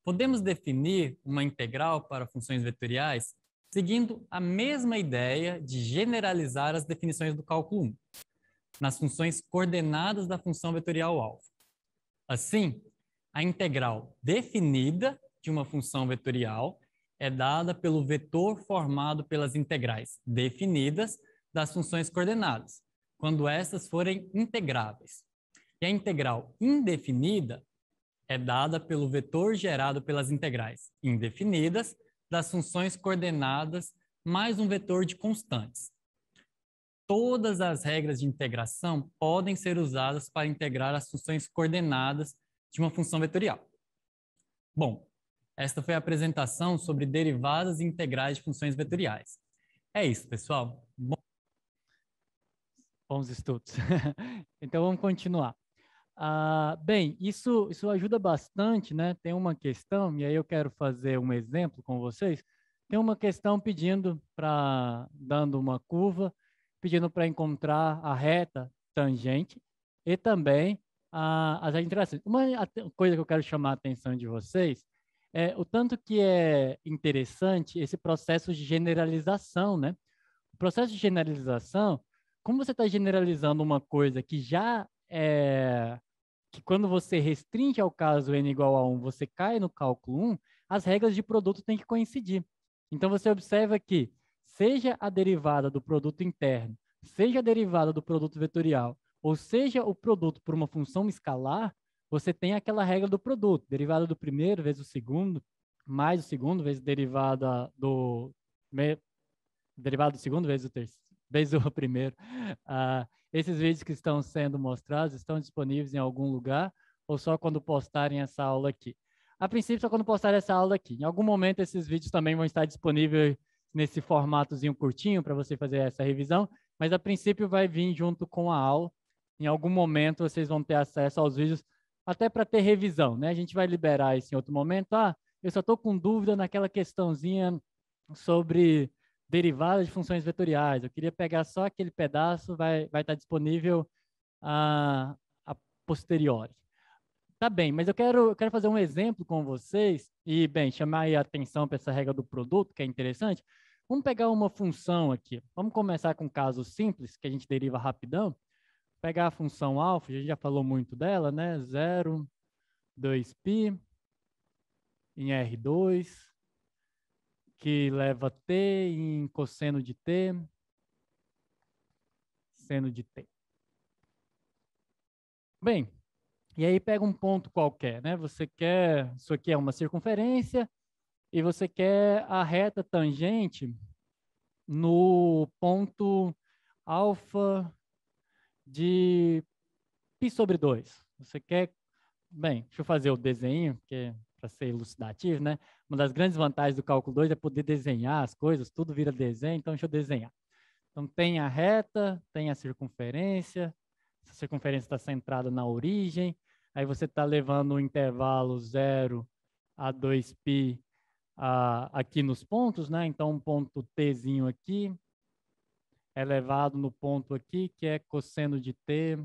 Podemos definir uma integral para funções vetoriais seguindo a mesma ideia de generalizar as definições do cálculo 1, nas funções coordenadas da função vetorial alfa. Assim, a integral definida de uma função vetorial é dada pelo vetor formado pelas integrais definidas das funções coordenadas, quando essas forem integráveis. E a integral indefinida é dada pelo vetor gerado pelas integrais indefinidas das funções coordenadas mais um vetor de constantes. Todas as regras de integração podem ser usadas para integrar as funções coordenadas de uma função vetorial. Bom, esta foi a apresentação sobre derivadas e integrais de funções vetoriais. É isso, pessoal. Bons estudos. Então, vamos continuar. Bem, isso ajuda bastante, né? Tem uma questão, e aí eu quero fazer um exemplo com vocês. Tem uma questão dando uma curva, pedindo para encontrar a reta tangente e também as interações. Uma coisa que eu quero chamar a atenção de vocês é o tanto que é interessante esse processo de generalização, né? O processo de generalização, como você está generalizando uma coisa que já é que quando você restringe ao caso n igual a 1, você cai no cálculo 1, as regras de produto têm que coincidir. Então, você observa que, seja a derivada do produto interno, seja a derivada do produto vetorial, ou seja o produto por uma função escalar, você tem aquela regra do produto, derivada do primeiro vezes o segundo, mais o segundo vezes derivada do segundo vezes o terceiro, vezes o primeiro. Esses vídeos que estão sendo mostrados estão disponíveis em algum lugar ou só quando postarem essa aula aqui? A princípio, só quando postarem essa aula aqui. Em algum momento, esses vídeos também vão estar disponíveis nesse formatozinho curtinho para você fazer essa revisão, mas a princípio vai vir junto com a aula. Em algum momento, vocês vão ter acesso aos vídeos até para ter revisão, né? A gente vai liberar isso em outro momento. Eu só estou com dúvida naquela questãozinha sobre derivadas de funções vetoriais. Eu queria pegar só aquele pedaço, vai estar disponível a posteriori. Tá bem, mas eu quero fazer um exemplo com vocês e, bem, chamar aí a atenção para essa regra do produto, que é interessante. Vamos pegar uma função aqui. Vamos começar com um caso simples, que a gente deriva rapidão. Pegar a função alfa, a gente já falou muito dela, né? 0, 2π em R2, que leva t em cosseno de t, seno de t. Bem, e aí pega um ponto qualquer, né? Você quer, isso aqui é uma circunferência, e você quer a reta tangente no ponto alfa de π/2. Você quer, bem, deixa eu fazer o desenho, porque para ser elucidativo, né? Uma das grandes vantagens do cálculo 2 é poder desenhar as coisas, tudo vira desenho, então deixa eu desenhar. Então tem a reta, tem a circunferência, essa circunferência está centrada na origem, aí você está levando o intervalo 0 a 2π aqui nos pontos, né? Então um ponto tzinho aqui é levado no ponto aqui, que é cosseno de t,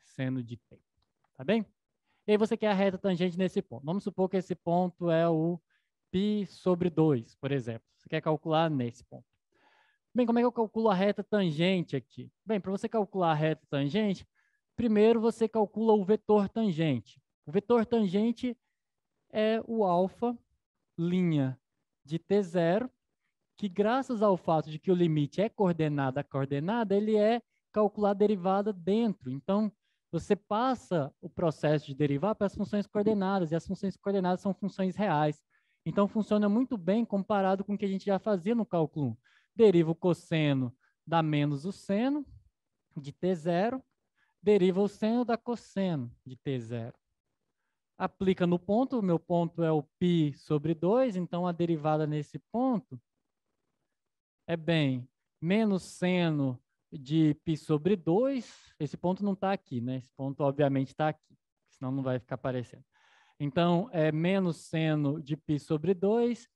seno de t. Tá bem? E aí você quer a reta tangente nesse ponto. Vamos supor que esse ponto é o π/2, por exemplo. Você quer calcular nesse ponto. Bem, como é que eu calculo a reta tangente aqui? Bem, para você calcular a reta tangente, primeiro você calcula o vetor tangente. O vetor tangente é o alfa, linha de t0, que graças ao fato de que o limite é coordenada a coordenada, ele é calcular a derivada dentro. Então, você passa o processo de derivar para as funções coordenadas, e as funções coordenadas são funções reais. Então, funciona muito bem comparado com o que a gente já fazia no cálculo 1. Deriva o cosseno da menos o seno de t0, deriva o seno da cosseno de t0. Aplica no ponto, o meu ponto é o π/2, então a derivada nesse ponto é bem menos seno de π/2. Esse ponto não está aqui, né? Esse ponto, obviamente, está aqui, senão não vai ficar aparecendo. Então, é menos seno de π/2.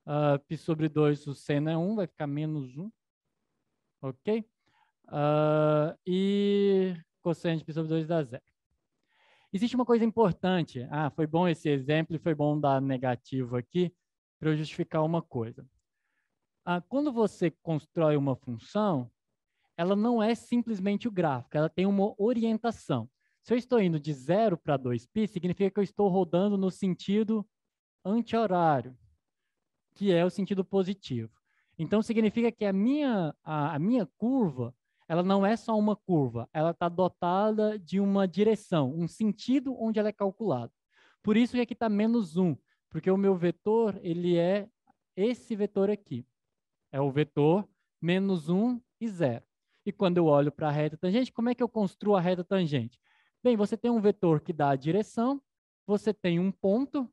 π/2, o seno é 1, vai ficar menos 1. Ok? E cosseno de π/2 dá 0. Existe uma coisa importante. Foi bom esse exemplo e foi bom dar negativo aqui para eu justificar uma coisa. Quando você constrói uma função, ela não é simplesmente o gráfico, ela tem uma orientação. Se eu estou indo de 0 para 2π, significa que eu estou rodando no sentido anti-horário, que é o sentido positivo. Então, significa que a minha curva, ela não é só uma curva, ela está dotada de uma direção, um sentido onde ela é calculada. Por isso que aqui está menos 1, porque o meu vetor, ele é esse vetor aqui. É o vetor menos 1 e 0. E quando eu olho para a reta tangente, como é que eu construo a reta tangente? Bem, você tem um vetor que dá a direção, você tem um ponto,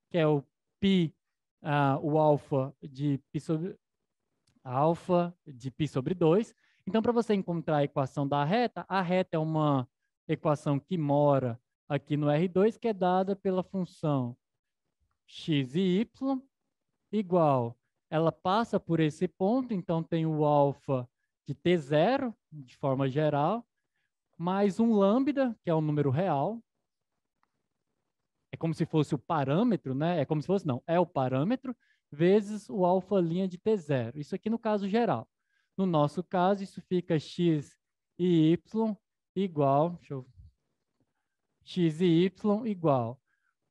que é o π, o alfa de π/2. Então, para você encontrar a equação da reta, a reta é uma equação que mora aqui no R2, que é dada pela função x e y igual, ela passa por esse ponto, então tem o alfa de t0, de forma geral, mais um lambda, que é um número real. É como se fosse o parâmetro, né? É como se fosse, não, é o parâmetro, vezes o alfa' de t0. Isso aqui no caso geral. No nosso caso, isso fica x e y igual, x e y igual.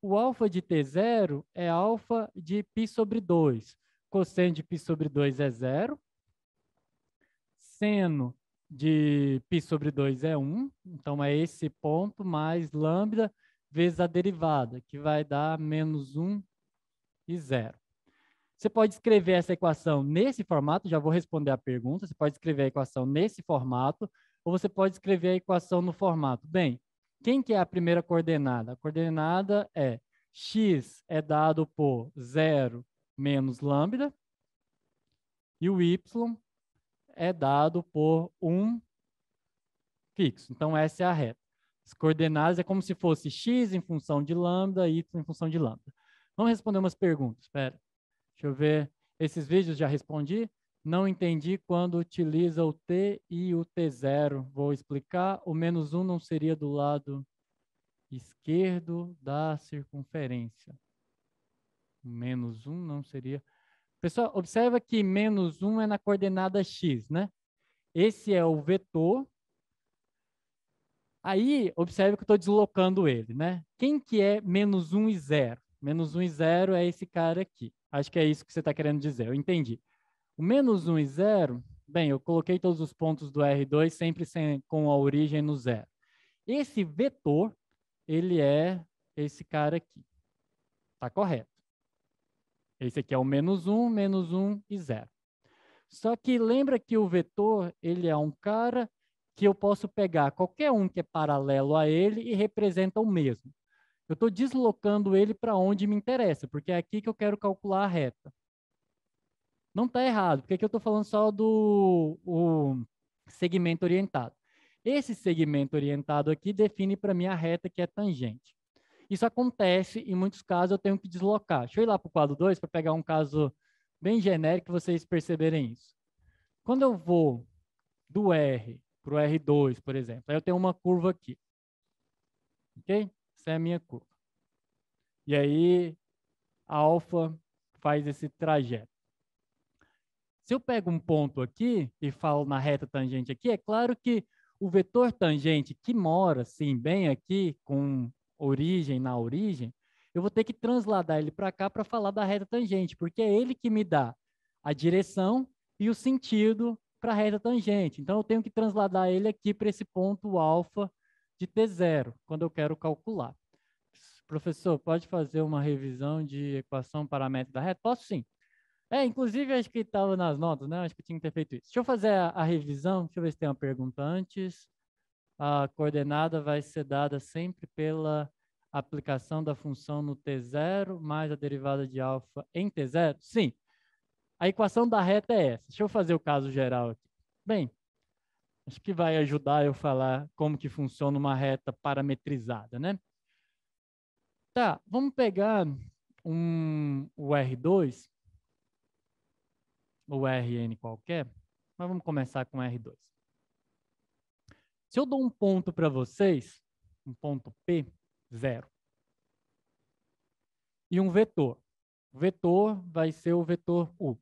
O alfa de t0 é alfa de π/2. Cosseno de π/2 é 0. Seno de π/2 é 1. Então, é esse ponto mais lambda vezes a derivada, que vai dar menos 1 e 0. Você pode escrever essa equação nesse formato, já vou responder a pergunta. Você pode escrever a equação nesse formato, ou você pode escrever a equação no formato. Bem, quem que é a primeira coordenada? A coordenada é x é dado por 0 menos lambda, e o y é dado por 1 fixo. Então, essa é a reta. As coordenadas é como se fosse x em função de lambda, y em função de lambda. Vamos responder umas perguntas. Espera, deixa eu ver. Esses vídeos já respondi. Não entendi quando utiliza o t e o t0. Vou explicar. O menos 1 não seria do lado esquerdo da circunferência. Menos 1 não seria... Pessoal, observa que menos 1 é na coordenada x, né? Esse é o vetor. Aí, observe que eu estou deslocando ele, né? Quem que é menos 1 e 0? Menos 1 e 0 é esse cara aqui. Acho que é isso que você está querendo dizer, eu entendi. O menos 1 e 0, bem, eu coloquei todos os pontos do R2 sempre com a origem no zero. Esse vetor, ele é esse cara aqui. Está correto. Esse aqui é o menos 1 e 0. Só que lembra que o vetor, ele é um cara que eu posso pegar qualquer um que é paralelo a ele e representa o mesmo. Eu estou deslocando ele para onde me interessa, porque é aqui que eu quero calcular a reta. Não está errado, porque aqui eu estou falando só do segmento orientado. Esse segmento orientado aqui define para mim a reta que é tangente. Isso acontece, em muitos casos eu tenho que deslocar. Deixa eu ir lá para o quadro 2 para pegar um caso bem genérico para vocês perceberem isso. Quando eu vou do R para o R2, por exemplo, aí eu tenho uma curva aqui. Ok? Essa é a minha curva. E aí, a alfa faz esse trajeto. Se eu pego um ponto aqui e falo na reta tangente aqui, é claro que o vetor tangente que mora, sim, bem aqui, com origem na origem, eu vou ter que transladar ele para cá para falar da reta tangente, porque é ele que me dá a direção e o sentido para a reta tangente. Então, eu tenho que transladar ele aqui para esse ponto alfa de T0, quando eu quero calcular. Professor, pode fazer uma revisão de equação paramétrica da reta? Posso sim. Inclusive, acho que estava nas notas, né? Acho que tinha que ter feito isso. Deixa eu fazer a revisão. Deixa eu ver se tem uma pergunta antes. A coordenada vai ser dada sempre pela aplicação da função no T0 mais a derivada de alfa em T0? Sim. A equação da reta é essa. Deixa eu fazer o caso geral aqui. Bem, acho que vai ajudar eu falar como que funciona uma reta parametrizada, né? Tá, vamos pegar o R2, ou Rn qualquer, mas vamos começar com R2. Se eu dou um ponto para vocês, um ponto P, 0, e um vetor. O vetor vai ser o vetor U.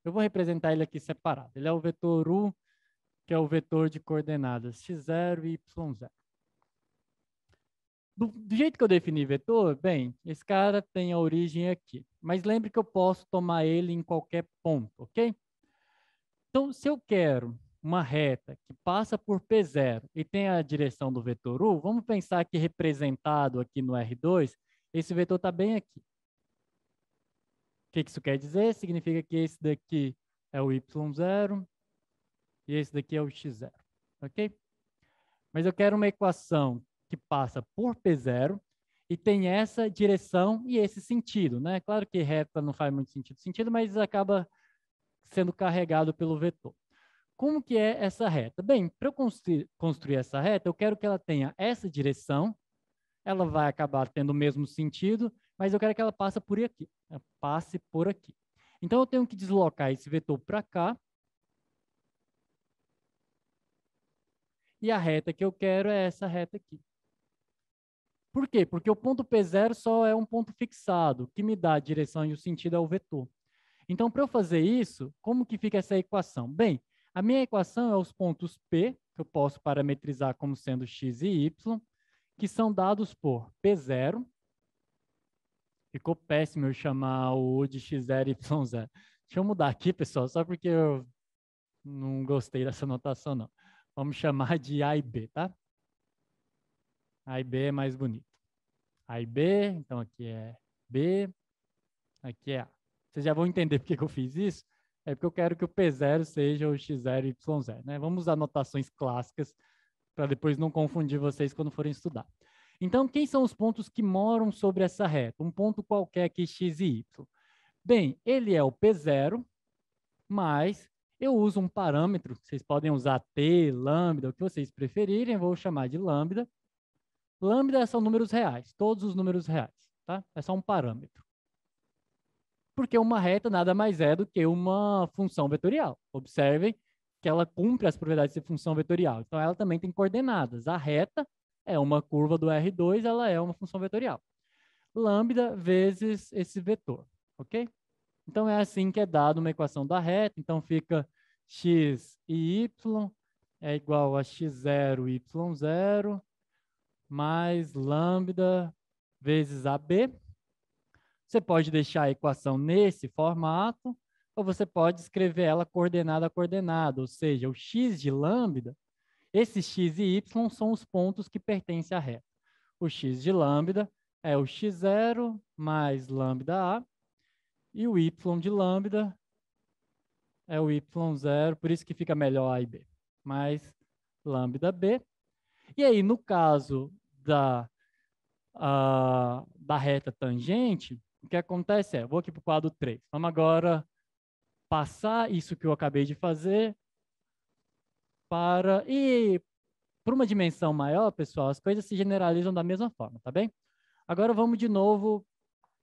Eu vou representar ele aqui separado. Ele é o vetor U, que é o vetor de coordenadas x0 e y0. Do jeito que eu defini vetor, bem, esse cara tem a origem aqui. Mas lembre que eu posso tomar ele em qualquer ponto, ok? Então, se eu quero uma reta que passa por P0 e tem a direção do vetor U, vamos pensar que representado aqui no R2, esse vetor está bem aqui. O que isso quer dizer? Significa que esse daqui é o y0 e esse daqui é o x0, ok? Mas eu quero uma equação que passa por P0 e tem essa direção e esse sentido, né? Claro que reta não faz muito sentido, mas acaba sendo carregado pelo vetor. Como que é essa reta? Bem, para eu construir essa reta, eu quero que ela tenha essa direção, ela vai acabar tendo o mesmo sentido, mas eu quero que ela passe por aqui. Ela passe por aqui. Então, eu tenho que deslocar esse vetor para cá. E a reta que eu quero é essa reta aqui. Por quê? Porque o ponto P0 só é um ponto fixado. O que me dá a direção e o sentido é o vetor. Então, para eu fazer isso, como que fica essa equação? Bem, a minha equação é os pontos P, que eu posso parametrizar como sendo x e y, que são dados por P0. Ficou péssimo eu chamar o U de x0 e y0. Deixa eu mudar aqui, pessoal, só porque eu não gostei dessa notação, não. Vamos chamar de A e B, tá? A e B é mais bonito. A e B, então aqui é B, aqui é A. Vocês já vão entender por que eu fiz isso? É porque eu quero que o P0 seja o x0 e y0, né? Vamos usar notações clássicas para depois não confundir vocês quando forem estudar. Então, quem são os pontos que moram sobre essa reta? Um ponto qualquer aqui, x e y. Bem, ele é o P0, mas eu uso um parâmetro, vocês podem usar t, lambda, o que vocês preferirem, eu vou chamar de lambda. Lambda são números reais, todos os números reais, tá? É só um parâmetro. Porque uma reta nada mais é do que uma função vetorial. Observem que ela cumpre as propriedades de função vetorial. Então, ela também tem coordenadas. A reta é uma curva do R2, ela é uma função vetorial. Lambda vezes esse vetor, ok? Então, é assim que é dado uma equação da reta. Então, fica x e y é igual a x0, y0, mais lambda vezes AB. Você pode deixar a equação nesse formato, ou você pode escrever ela coordenada a coordenada, ou seja, o x de lambda, esses x e y são os pontos que pertencem à reta. O x de lambda é o x0 mais lambda A, e o y de lambda é o y0, por isso que fica melhor A e B, mais lambda B. E aí, no caso da reta tangente, o que acontece é, vou aqui para o quadro 3. Vamos agora passar isso que eu acabei de fazer para uma dimensão maior, pessoal, as coisas se generalizam da mesma forma, tá bem? Agora vamos de novo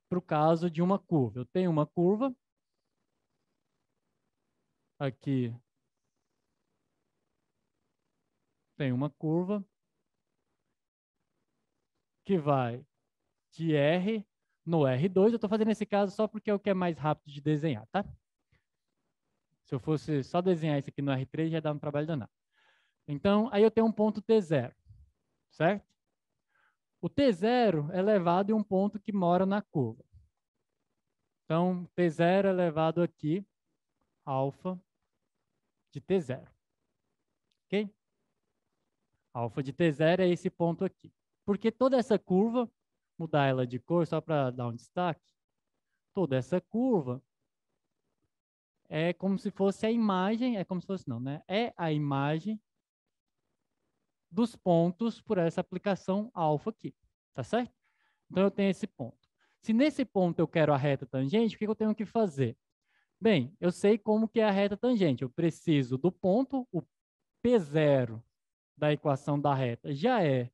para o caso de uma curva. Eu tenho uma curva aqui, tem uma curva que vai de R no R2. Eu estou fazendo esse caso só porque é o que é mais rápido de desenhar, tá? Se eu fosse só desenhar isso aqui no R3, já dá um trabalho danado. Então, aí eu tenho um ponto T0, certo? O T0 é elevado em um ponto que mora na curva. Então, T0 é elevado aqui, alfa de T0. Ok? Alfa de T0 é esse ponto aqui. Porque toda essa curva, mudar ela de cor só para dar um destaque, toda essa curva é como se fosse a imagem, é como se fosse não, né? É a imagem dos pontos por essa aplicação alfa aqui, tá certo? Então eu tenho esse ponto. Se nesse ponto eu quero a reta tangente, o que eu tenho que fazer? Bem, eu sei como que é a reta tangente. Eu preciso do ponto, o P0 da equação da reta já é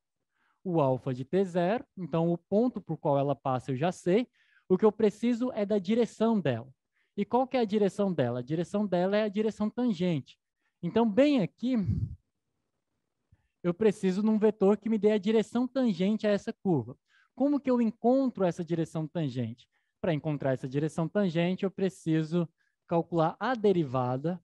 o alfa de T0, então o ponto por qual ela passa eu já sei. O que eu preciso é da direção dela. E qual que é a direção dela? A direção dela é a direção tangente. Então, bem aqui, eu preciso de um vetor que me dê a direção tangente a essa curva. Como que eu encontro essa direção tangente? Para encontrar essa direção tangente, eu preciso calcular a derivada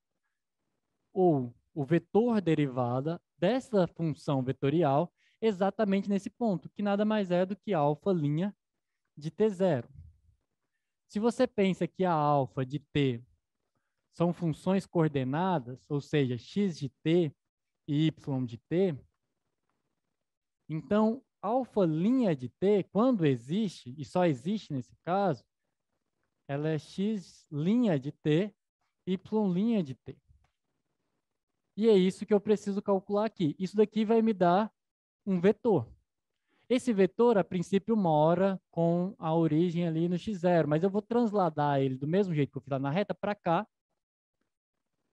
ou o vetor derivada dessa função vetorial exatamente nesse ponto, que nada mais é do que alfa' de T0. Se você pensa que a alfa de T são funções coordenadas, ou seja, x de T e y de T, então, alfa' de T, quando existe, e só existe nesse caso, ela é x' de T, y' de T. E é isso que eu preciso calcular aqui. Isso daqui vai me dar um vetor. Esse vetor, a princípio, mora com a origem ali no x0, mas eu vou transladar ele do mesmo jeito que eu fiz lá na reta para cá,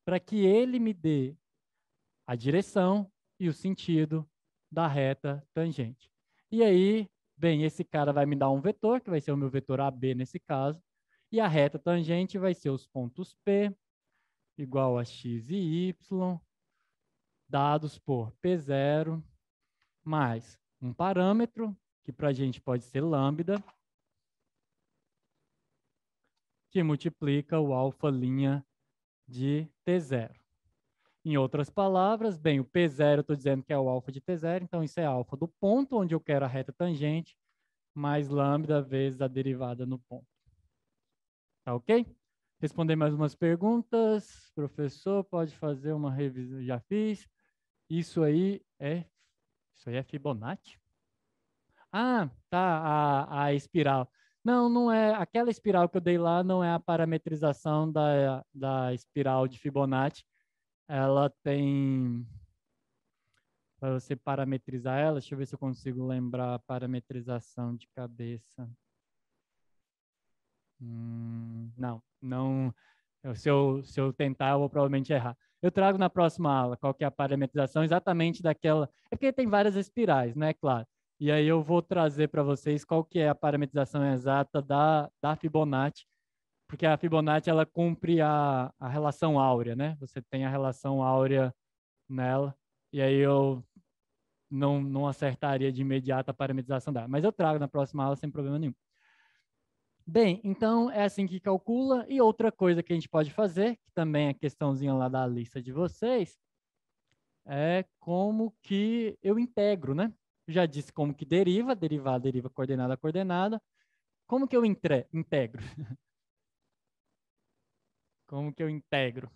para que ele me dê a direção e o sentido da reta tangente. E aí, bem, esse cara vai me dar um vetor, que vai ser o meu vetor AB nesse caso, e a reta tangente vai ser os pontos P igual a x e y, dados por P0, mais um parâmetro, que para a gente pode ser lambda, que multiplica o alfa' de T0. Em outras palavras, bem, o P0 eu estou dizendo que é o alfa de T0, então isso é alfa do ponto onde eu quero a reta tangente, mais lambda vezes a derivada no ponto. Tá ok? Responder mais umas perguntas. Professor, pode fazer uma revisão? Já fiz. Isso aí é Fibonacci? Ah, tá, a espiral. Não, não é. Aquela espiral que eu dei lá não é a parametrização da espiral de Fibonacci. Ela tem, para você parametrizar ela, deixa eu ver se eu consigo lembrar a parametrização de cabeça. Não. Se eu tentar, eu vou provavelmente errar. Eu trago na próxima aula qual que é a parametrização exatamente daquela. É porque tem várias espirais, né? Claro. E aí eu vou trazer para vocês qual que é a parametrização exata da Fibonacci, porque a Fibonacci ela cumpre a relação áurea, né? Você tem a relação áurea nela. E aí eu não acertaria de imediato a parametrização dela. Mas eu trago na próxima aula sem problema nenhum. Bem, então é assim que calcula. E outra coisa que a gente pode fazer, que também é questãozinha lá da lista de vocês, é como que eu integro, né? Já disse como que deriva, derivada, deriva, coordenada, coordenada. Como que eu integro? Como que eu integro?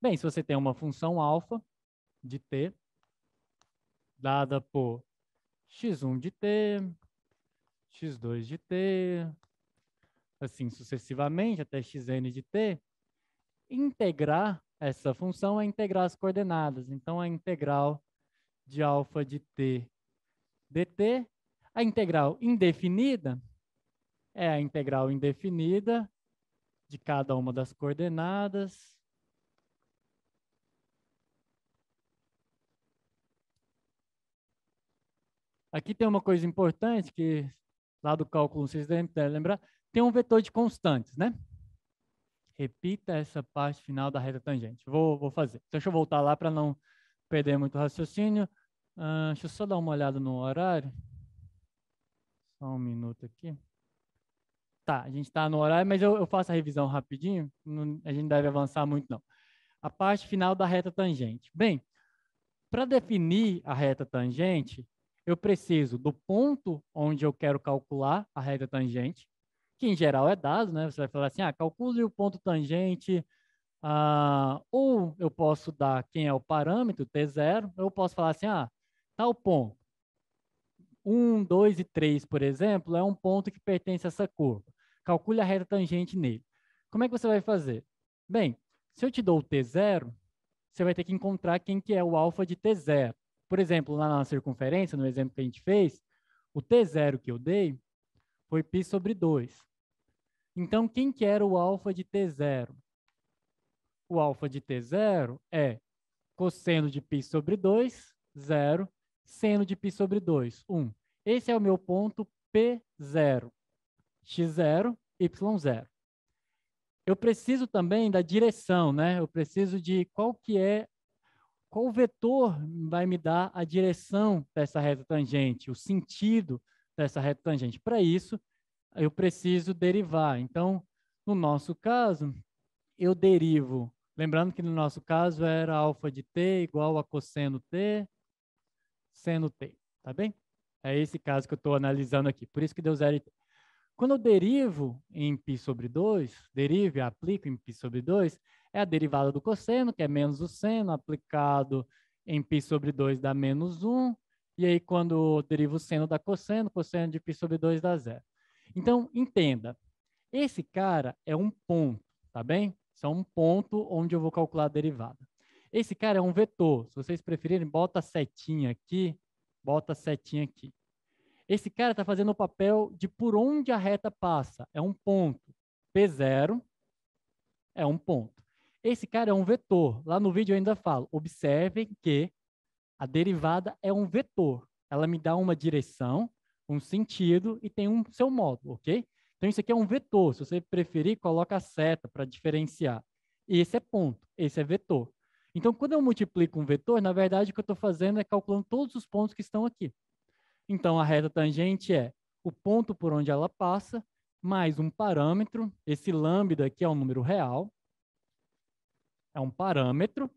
Bem, se você tem uma função alfa de t, dada por x1 de t, x2 de t, assim sucessivamente até xn de t, integrar essa função é integrar as coordenadas. Então, a integral de alfa de t dt, a integral indefinida é a integral indefinida de cada uma das coordenadas. Aqui tem uma coisa importante que lá do cálculo, vocês devem lembrar, tem um vetor de constantes, né? Repita essa parte final da reta tangente. Vou fazer. Então, deixa eu voltar lá para não perder muito raciocínio. Deixa eu só dar uma olhada no horário. Só um minuto aqui. Tá, a gente está no horário, mas eu faço a revisão rapidinho. A gente não deve avançar muito, não. A parte final da reta tangente. Bem, para definir a reta tangente, eu preciso do ponto onde eu quero calcular a reta tangente, que em geral é dado, né? Você vai falar assim, calcule o ponto tangente, ou eu posso dar quem é o parâmetro, T0, ou eu posso falar assim, tal ponto, 1, 2 e 3, por exemplo, é um ponto que pertence a essa curva. Calcule a reta tangente nele. Como é que você vai fazer? Bem, se eu te dou o T0, você vai ter que encontrar quem que é o alfa de T0. Por exemplo, lá na circunferência, no exemplo que a gente fez, o T0 que eu dei foi π sobre 2. Então, quem que era o alfa de T0? O alfa de T0 é cosseno de π sobre 2, 0, seno de π sobre 2, 1. Esse é o meu ponto P0, x0, y0. Eu preciso também da direção, né? Eu preciso de qual vetor vai me dar a direção dessa reta tangente, o sentido dessa reta tangente. Para isso, eu preciso derivar. Então, no nosso caso, eu derivo, lembrando que no nosso caso era alfa de t igual a cosseno t, seno t, tá bem? É esse caso que eu estou analisando aqui, por isso que deu 0 e t. Quando eu derivo em π sobre 2, derivo e aplico em π sobre 2, é a derivada do cosseno, que é menos o seno, aplicado em π sobre 2 dá menos 1, e aí quando eu derivo o seno dá cosseno de π sobre 2 dá 0. Então, entenda, esse cara é um ponto, tá bem? Isso é um ponto onde eu vou calcular a derivada. Esse cara é um vetor. Se vocês preferirem, bota a setinha aqui, bota a setinha aqui. Esse cara está fazendo o papel de por onde a reta passa. É um ponto. P0 é um ponto. Esse cara é um vetor. Lá no vídeo eu ainda falo, observem que a derivada é um vetor. Ela me dá uma direção, um sentido e tem um seu módulo, ok? Então, isso aqui é um vetor. Se você preferir, coloca a seta para diferenciar. Esse é ponto, esse é vetor. Então, quando eu multiplico um vetor, na verdade, o que eu estou fazendo é calculando todos os pontos que estão aqui. Então, a reta tangente é o ponto por onde ela passa, mais um parâmetro. Esse lambda aqui é um número real. É um parâmetro,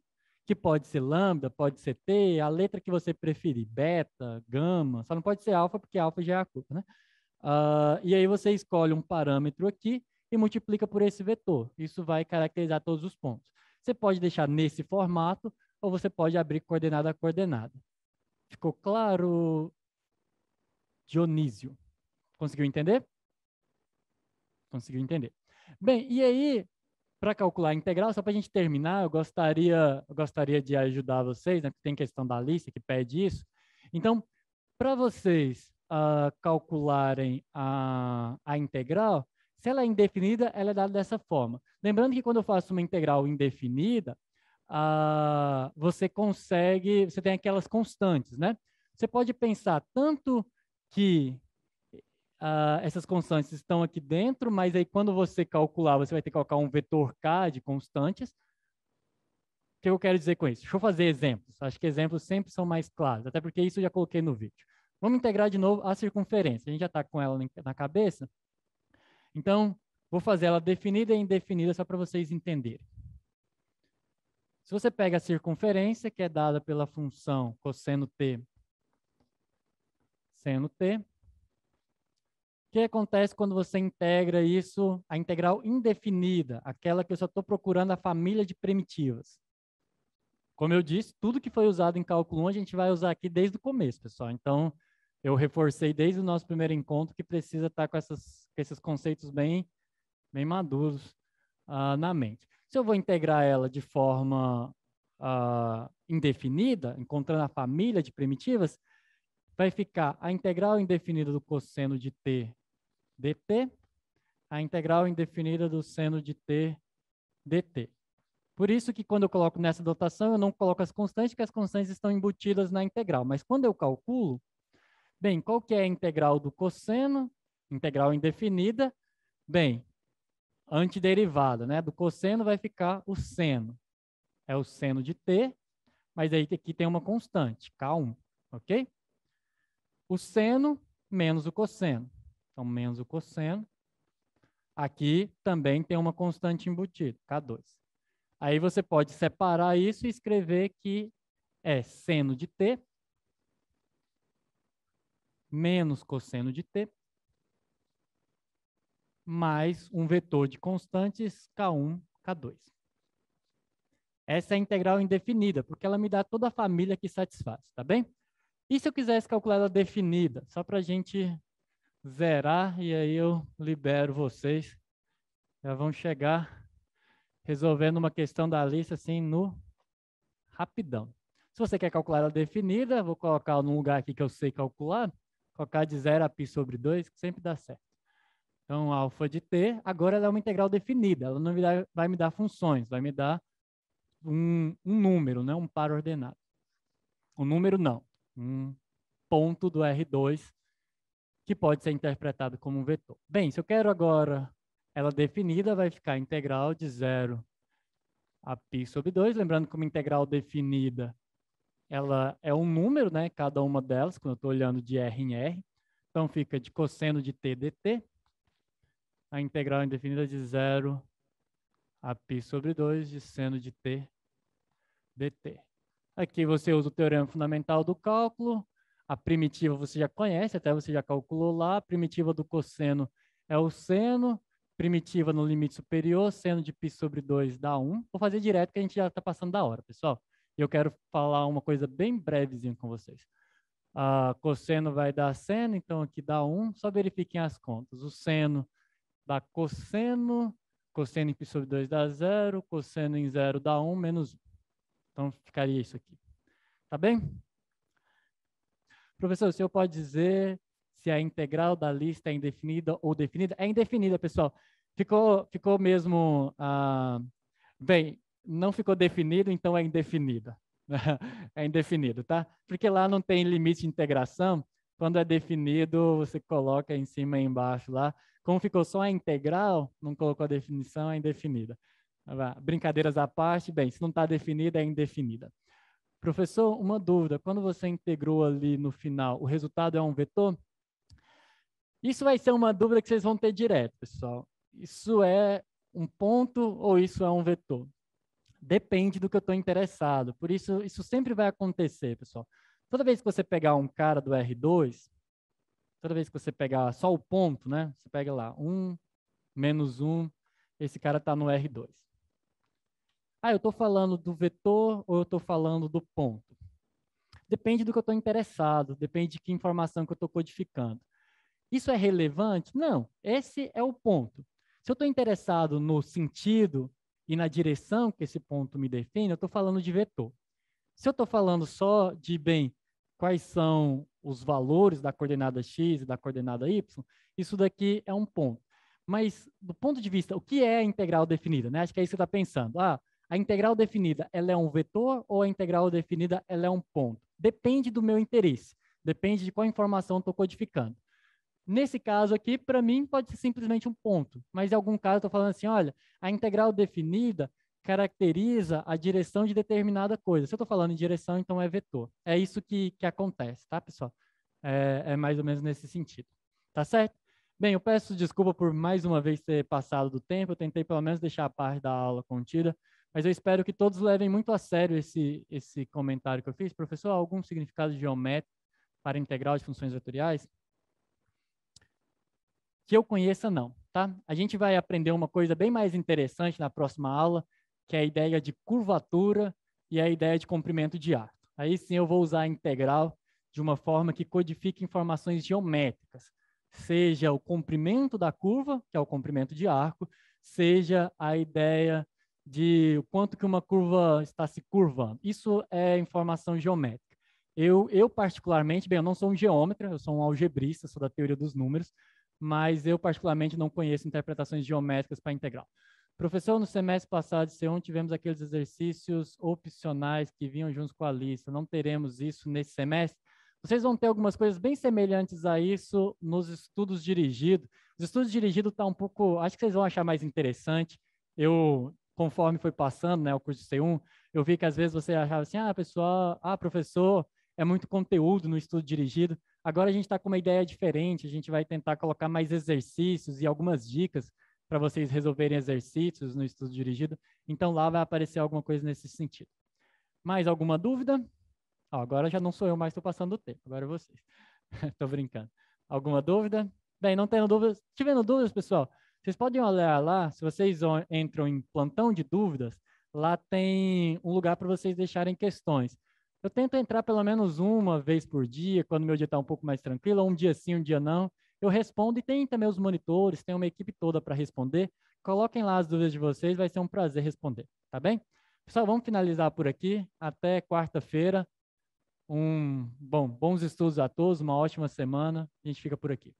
que pode ser lambda, pode ser t, a letra que você preferir, beta, gama, só não pode ser alfa, porque alfa já é a curva, né? E aí você escolhe um parâmetro aqui e multiplica por esse vetor. Isso vai caracterizar todos os pontos. Você pode deixar nesse formato, ou você pode abrir coordenada a coordenada. Ficou claro, Dionísio? Conseguiu entender? Conseguiu entender. Bem, e aí, para calcular a integral, só para a gente terminar, eu gostaria de ajudar vocês, né? Tem questão da lista que pede isso. Então, para vocês calcularem a integral, se ela é indefinida, ela é dada dessa forma. Lembrando que quando eu faço uma integral indefinida, você tem aquelas constantes, né? Você pode pensar tanto que essas constantes estão aqui dentro, mas aí quando você calcular, você vai ter que colocar um vetor k de constantes, que eu quero dizer com isso? Deixa eu fazer exemplos. Acho que exemplos sempre são mais claros, até porque isso eu já coloquei no vídeo. Vamos integrar de novo a circunferência. A gente já está com ela na cabeça. Então, vou fazer ela definida e indefinida só para vocês entenderem. Se você pega a circunferência, que é dada pela função cosseno t, seno t, o que acontece quando você integra isso, a integral indefinida, aquela que eu só estou procurando a família de primitivas? Como eu disse, tudo que foi usado em cálculo 1 a gente vai usar aqui desde o começo, pessoal. Então, eu reforcei desde o nosso primeiro encontro que precisa estar com esses conceitos bem maduros na mente. Se eu vou integrar ela de forma indefinida, encontrando a família de primitivas, vai ficar a integral indefinida do cosseno de t dt, a integral indefinida do seno de t dt. Por isso que quando eu coloco nessa notação, eu não coloco as constantes, porque as constantes estão embutidas na integral. Mas quando eu calculo, bem, qual que é a integral do cosseno? Integral indefinida. Bem, antiderivada, né? Do cosseno vai ficar o seno. É o seno de t, mas aí aqui tem uma constante, K1, ok? O seno menos o cosseno. Então, menos o cosseno. Aqui também tem uma constante embutida, K2. Aí você pode separar isso e escrever que é seno de t menos cosseno de t mais um vetor de constantes K1, K2. Essa é a integral indefinida, porque ela me dá toda a família que satisfaz, tá bem? E se eu quisesse calcular ela definida? Só para a gente zerar e aí eu libero vocês. Já vão chegar resolvendo uma questão da lista assim no rapidão. Se você quer calcular ela definida, vou colocar num lugar aqui que eu sei calcular, colocar de 0 a π sobre 2, que sempre dá certo. Então, alfa de t, agora ela é uma integral definida, ela não vai me dar funções, vai me dar um número, né? Um par ordenado. Um número não, um ponto do R2, que pode ser interpretado como um vetor. Bem, se eu quero agora ela definida, vai ficar a integral de 0 a π sobre 2, lembrando que uma integral definida, ela é um número, né? Cada uma delas, quando eu estou olhando de R em R. Então, fica de cosseno de t dt, a integral indefinida de 0 a π sobre 2 de seno de t dt. Aqui você usa o teorema fundamental do cálculo. A primitiva você já conhece, até você já calculou lá. A primitiva do cosseno é o seno. Primitiva no limite superior, seno de π sobre 2 dá 1. Vou fazer direto, que a gente já está passando da hora, pessoal. E eu quero falar uma coisa bem brevezinha com vocês. Cosseno vai dar seno, então aqui dá 1. Só verifiquem as contas. O seno dá cosseno em π sobre 2 dá 0, cosseno em 0 dá 1, menos 1. Então, ficaria isso aqui. Tá bem? Professor, o senhor pode dizer se a integral da lista é indefinida ou definida? É indefinida, pessoal. Ficou mesmo... bem, não ficou definido, então é indefinida. É indefinido, tá? Porque lá não tem limite de integração. Quando é definido, você coloca em cima e embaixo lá. Como ficou só a integral, não colocou a definição, é indefinida. Brincadeiras à parte, bem, se não está definida, é indefinida. Professor, uma dúvida. Quando você integrou ali no final, o resultado é um vetor? Isso vai ser uma dúvida que vocês vão ter direto, pessoal. Isso é um ponto ou isso é um vetor? Depende do que eu estou interessado. Por isso, isso sempre vai acontecer, pessoal. Toda vez que você pegar um cara do R2, toda vez que você pegar só o ponto, né? Você pega lá, 1, menos 1, esse cara está no R2. Eu estou falando do vetor ou eu estou falando do ponto? Depende do que eu estou interessado, depende de que informação que eu estou codificando. Isso é relevante? Não, esse é o ponto. Se eu estou interessado no sentido e na direção que esse ponto me define, eu estou falando de vetor. Se eu estou falando só de, bem, quais são os valores da coordenada x e da coordenada y, isso daqui é um ponto. Mas, do ponto de vista, o que é a integral definida? Né? Acho que é isso que você está pensando. A integral definida, ela é um vetor ou a integral definida, ela é um ponto? Depende do meu interesse. Depende de qual informação estou codificando. Nesse caso aqui, para mim, pode ser simplesmente um ponto. Mas em algum caso, eu estou falando assim, olha, a integral definida, caracteriza a direção de determinada coisa. Se eu estou falando em direção, então é vetor. É isso que acontece, tá, pessoal? É mais ou menos nesse sentido. Tá certo? Bem, eu peço desculpa por mais uma vez ter passado do tempo. Eu tentei pelo menos deixar a parte da aula contida, mas eu espero que todos levem muito a sério esse comentário que eu fiz. Professor, algum significado geométrico para integral de funções vetoriais? Que eu conheça, não, tá? A gente vai aprender uma coisa bem mais interessante na próxima aula, que é a ideia de curvatura e a ideia de comprimento de arco. Aí sim eu vou usar a integral de uma forma que codifique informações geométricas, seja o comprimento da curva, que é o comprimento de arco, seja a ideia de o quanto que uma curva está se curvando. Isso é informação geométrica. Eu particularmente, bem, eu não sou um geômetra, eu sou um algebrista, sou da teoria dos números, mas eu particularmente não conheço interpretações geométricas para integral. Professor, no semestre passado de C1 tivemos aqueles exercícios opcionais que vinham juntos com a lista. Não teremos isso nesse semestre? Vocês vão ter algumas coisas bem semelhantes a isso nos estudos dirigidos. Os estudos dirigidos estão um pouco, acho que vocês vão achar mais interessante. Conforme foi passando, né, o curso de C1, eu vi que às vezes você achava assim, pessoal, professor, é muito conteúdo no estudo dirigido. Agora a gente está com uma ideia diferente, a gente vai tentar colocar mais exercícios e algumas dicas para vocês resolverem exercícios no estudo dirigido. Então lá vai aparecer alguma coisa nesse sentido. Mais alguma dúvida? Agora já não sou eu mais, estou passando o tempo, agora é vocês. Estou brincando. Alguma dúvida? Bem, não tendo dúvidas. Tivendo dúvidas, pessoal, vocês podem olhar lá, se vocês entram em plantão de dúvidas, lá tem um lugar para vocês deixarem questões. Eu tento entrar pelo menos uma vez por dia, quando meu dia está um pouco mais tranquilo, um dia sim, um dia não. Eu respondo e tem também os monitores, tem uma equipe toda para responder. Coloquem lá as dúvidas de vocês, vai ser um prazer responder, tá bem? Pessoal, vamos finalizar por aqui. Até quarta-feira. Bons estudos a todos, uma ótima semana. A gente fica por aqui.